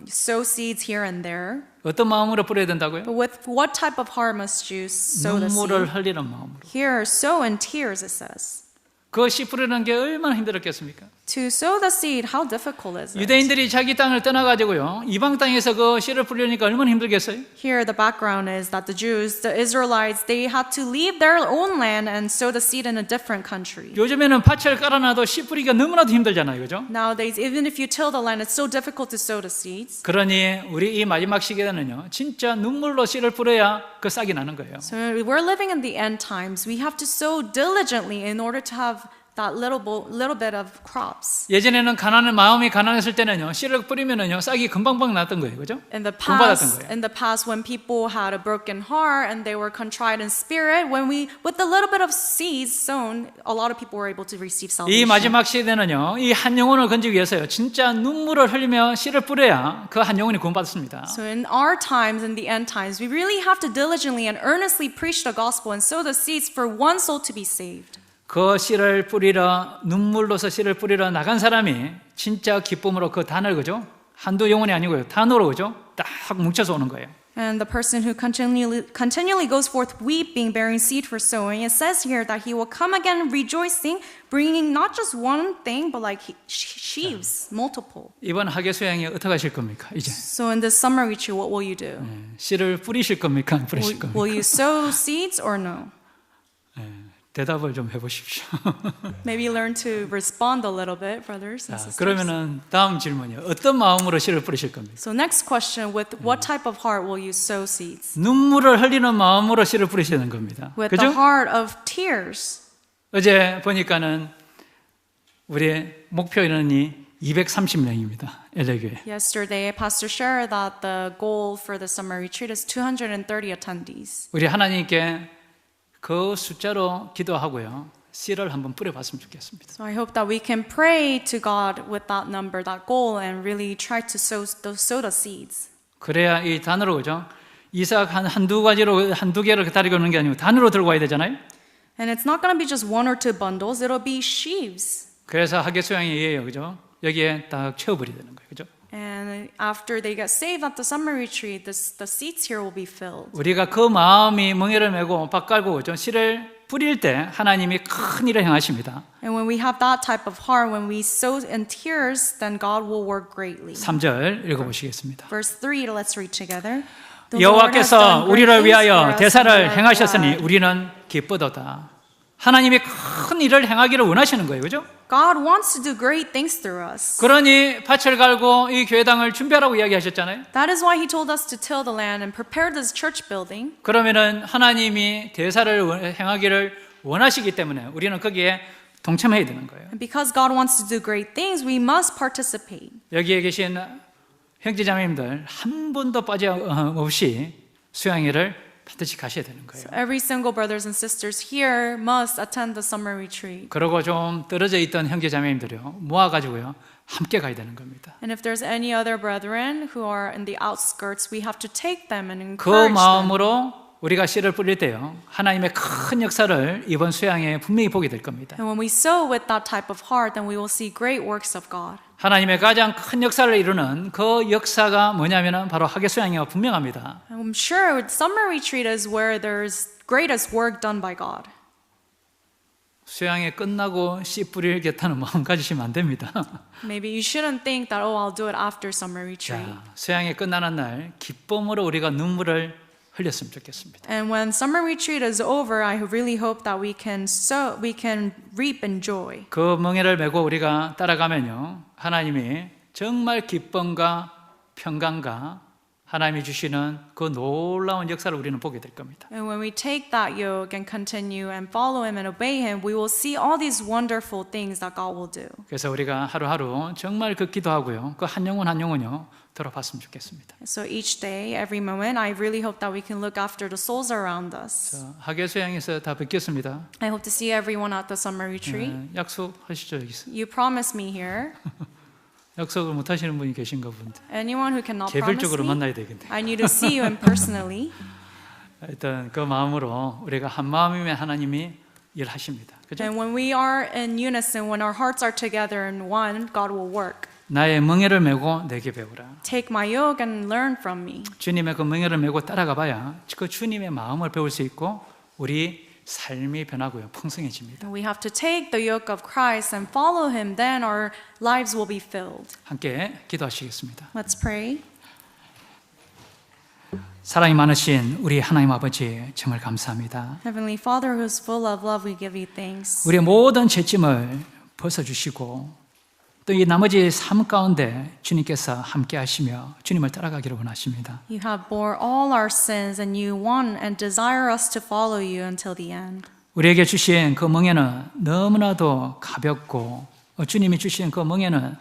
sow seeds here and there. 어떤 마음으로 뿌려야 된다고요? But with what type of heart must you sow the 눈물을 seed? 흘리는 마음으로. Here, sow in tears, it says. 그 씨 뿌리는 게 얼마나 힘들었겠습니까? To sow the seed, how difficult is it? 유대인들이 자기 땅을 떠나가지고요, 이방 땅에서 그 씨를 뿌리니까 얼마나 힘들겠어요? Here, the background is that the Jews, the Israelites, they had to leave their own land and sow the seed in a different country. 요즘에는 밭을 깔아놔도 씨 뿌리기가 너무나도 힘들잖아요, 그죠? Nowadays, even if you till the land, it's so difficult to sow the seeds. 그러니 우리 이 마지막 시기에는요, 진짜 눈물로 씨를 뿌려야 그 싹이 나는 거예요. So we're living in the end times. We have to sow diligently in order to have that little bit of crops. 예전에는 마음이 가난했을 때는요, 씨를 뿌리면은요, 싹이 금방방 났던 거예요, 그죠? In the 구원받았던 거예요. past, when people had a broken heart and they were contrite in spirit, with a little bit of seeds sown, a lot of people were able to receive 이 salvation. 마지막 시대는요, 이 한 영혼을 건지기 위해서요, 진짜 눈물을 흘리며 씨를 뿌려야 그 한 영혼이 구원받습니다. So in our times, in the end times, we really have to diligently and earnestly preach the gospel and sow the seeds for one soul to be saved. 그 씨를 뿌리러, 눈물로서 씨를 뿌리러 나간 사람이 진짜 기쁨으로 그 단을, 그죠? 한두 영혼이 아니고요, 단으로, 그죠? 딱 뭉쳐서 오는 거예요. And the person who continually goes forth weeping, bearing seed for sowing, it says here that he will come again rejoicing, bringing not just one thing, but like sheaves, multiple. 이번 학예 수양이 어떻게 하실 겁니까? 이제 So in this summer retreat, what will you do? 씨를 뿌리실 겁니까? 안 뿌리실 겁니까? Will you sow seeds or no? 대답을 좀 해보십시오. Maybe learn to respond a little bit, brothers and 자, sisters. 그러면은 다음 질문이요. 어떤 마음으로 씨를 뿌리실 겁니까? So next question, with what type of heart will you sow seeds? 눈물을 흘리는 마음으로 씨를 뿌리시는 겁니다. With 그죠? the heart of tears. 어제 보니까는 우리 목표 인원이 230명입니다. LA교회. Yesterday, Pastor shared that the goal for the summer retreat is 230 attendees. 우리 하나님께 그 숫자로 기도하고요. 씨를 한번 뿌려봤으면 좋겠습니다. So I hope that we can pray to God with that number, that goal, and really try to sow the seeds. 그래야 이 단으로 그죠? 이삭 한두 가지로 한두 개를 다리고 오는 게 아니고 단으로 들고 와야 되잖아요. And it's not going to be just one or two bundles, it'll be sheaves. 그래서 학예 수양이에요. 그죠? 여기에 딱 채워버려야 되는 거예요. 그죠? And after they get saved at the summer retreat, the seats here will be filled. 우리가 그 마음이 멍에를 메고 밭 깔고 그죠? 씨를 뿌릴 때 하나님이 큰 일을 행하십니다. And when we have that type of heart, when we sow in tears, then God will work greatly. 3절 읽어보시겠습니다. Verse 3, let's read together. The Lord has 여호와께서 done great 우리를 things for 위하여 us, and 대사를 we are 행하셨으니 glad. 우리는 기쁘도다. 하나님이 큰 일을 행하기를 원하시는 거예요. 그죠? God wants to do great things through us. 그러니 밭을 갈고 이 교회당을 준비하라고 이야기하셨잖아요. That is why he told us to till the land and prepare this church building. 그러면은 하나님이 대사를 행하기를 원하시기 때문에 우리는 거기에 동참해야 되는 거예요. And because God wants to do great things, we must participate. 여기에 계신 형제자매님들 한 번도 빠짐없이 수양회를 반드시 가셔야 되는 거예요. Every single brothers and sisters here must attend the summer retreat. 그리고 좀 떨어져 있던 형제자매님들이요 모아가지고요 함께 가야 되는 겁니다. And if there's any other brethren who are in the outskirts, we have to take them and 그 encourage them. 마음으로 우리가 씨를 뿌릴 때요 하나님의 큰 역사를 이번 수양에 분명히 보게 될 겁니다. And when we sow with that type of heart, then we will see great works of God. 하나님의 가장 큰 역사를 이루는 그 역사가 뭐냐면은 바로 학예 수양회가 분명합니다. I'm sure summer retreat is where there's greatest work done by God. 수양회 끝나고 씨 뿌리겠다는 마음 가지시면 안 됩니다. Maybe you shouldn't think that, oh, I'll do it after summer retreat. 자, 수양회 끝나는 날 기쁨으로 우리가 눈물을 흘렸으면 좋겠습니다. And when summer retreat is over, I really hope that we can reap in joy. 그 멍에를 메고 우리가 따라가면요 하나님이 정말 기쁨과 평강과 하나님이 주시는 그 놀라운 역사를 우리는 보게 될 겁니다. And when we take that yoke and continue and follow Him and obey Him, we will see all these wonderful things that God will do. 그래서 우리가 하루하루 정말 그 기도하고요 그 한 영혼 한 영혼요 돌아봤으면 좋겠습니다. So each day, every moment, I really hope that we can look after the souls around us. 학예 수양에서 다 뵙겠습니다. I hope to see everyone at the summer retreat. 약속하시죠 여기서. You promised me here. 약속을 못 하시는 분이 계신가 본데 Anyone who cannot promise 개별적으로 me, 만나야 되겠네. I need to see you in personally. 일단 그 마음으로 우리가 한 마음이면 하나님이 일하십니다. 그죠? And when we are in unison, when our hearts are together in one, God will work. 나의 멍에를 메고 내게 배우라. Take my yoke and learn from me. 주님의 그 멍에를 메고 따라가 봐야 그 주님의 마음을 배울 수 있고 우리 삶이 변하고요 풍성해집니다. We have to take the yoke of Christ and follow Him, then our lives will be filled. 함께 기도하시겠습니다. Let's pray. 사랑이 많으신 우리 하나님 아버지 정말 감사합니다. Heavenly Father, who is full of love, we give you thanks. 우리의 모든 죄짐을 벗어주시고 또 이 나머지 삶 가운데 주님께서 함께 하시며 주님을 따라가기를 원하십니다. You have bore all our sins and you want and desire us to follow you until the end. 우리에게 주신 그 멍에는 너무나도 가볍고 주님이 주신 그 멍에는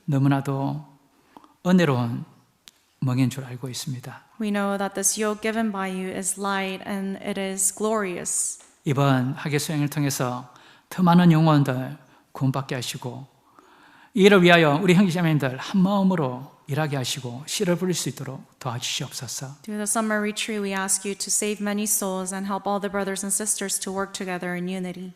너무나도 은혜로운 멍인 줄 알고 있습니다. We know that this yoke given by you is light and it is glorious. 이번 학예 수행을 통해서 더 많은 영혼들 구원받게 하시고 이를 위하여 우리 형제자매님들 한 마음으로 일하게 하시고 씨를 뿌릴 수 있도록 도와주시옵소서. Through the summer retreat, we ask you to save many souls and help all the brothers and sisters to work together in unity.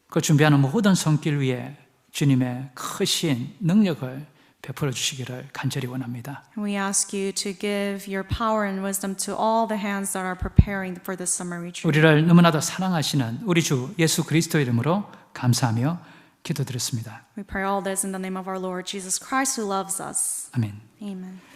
그 준비하는 모든 손길 위에 주님의 크신 능력을 베풀어 주시기를 간절히 원합니다. We ask you to give your power and wisdom to all the hands that are preparing for this summer retreat. 우리를 너무나도 사랑하시는 우리 주 예수 그리스도 이름으로 감사하며 기도드렸습니다. We pray all this in the name of our Lord Jesus Christ who loves us. 아멘. Amen.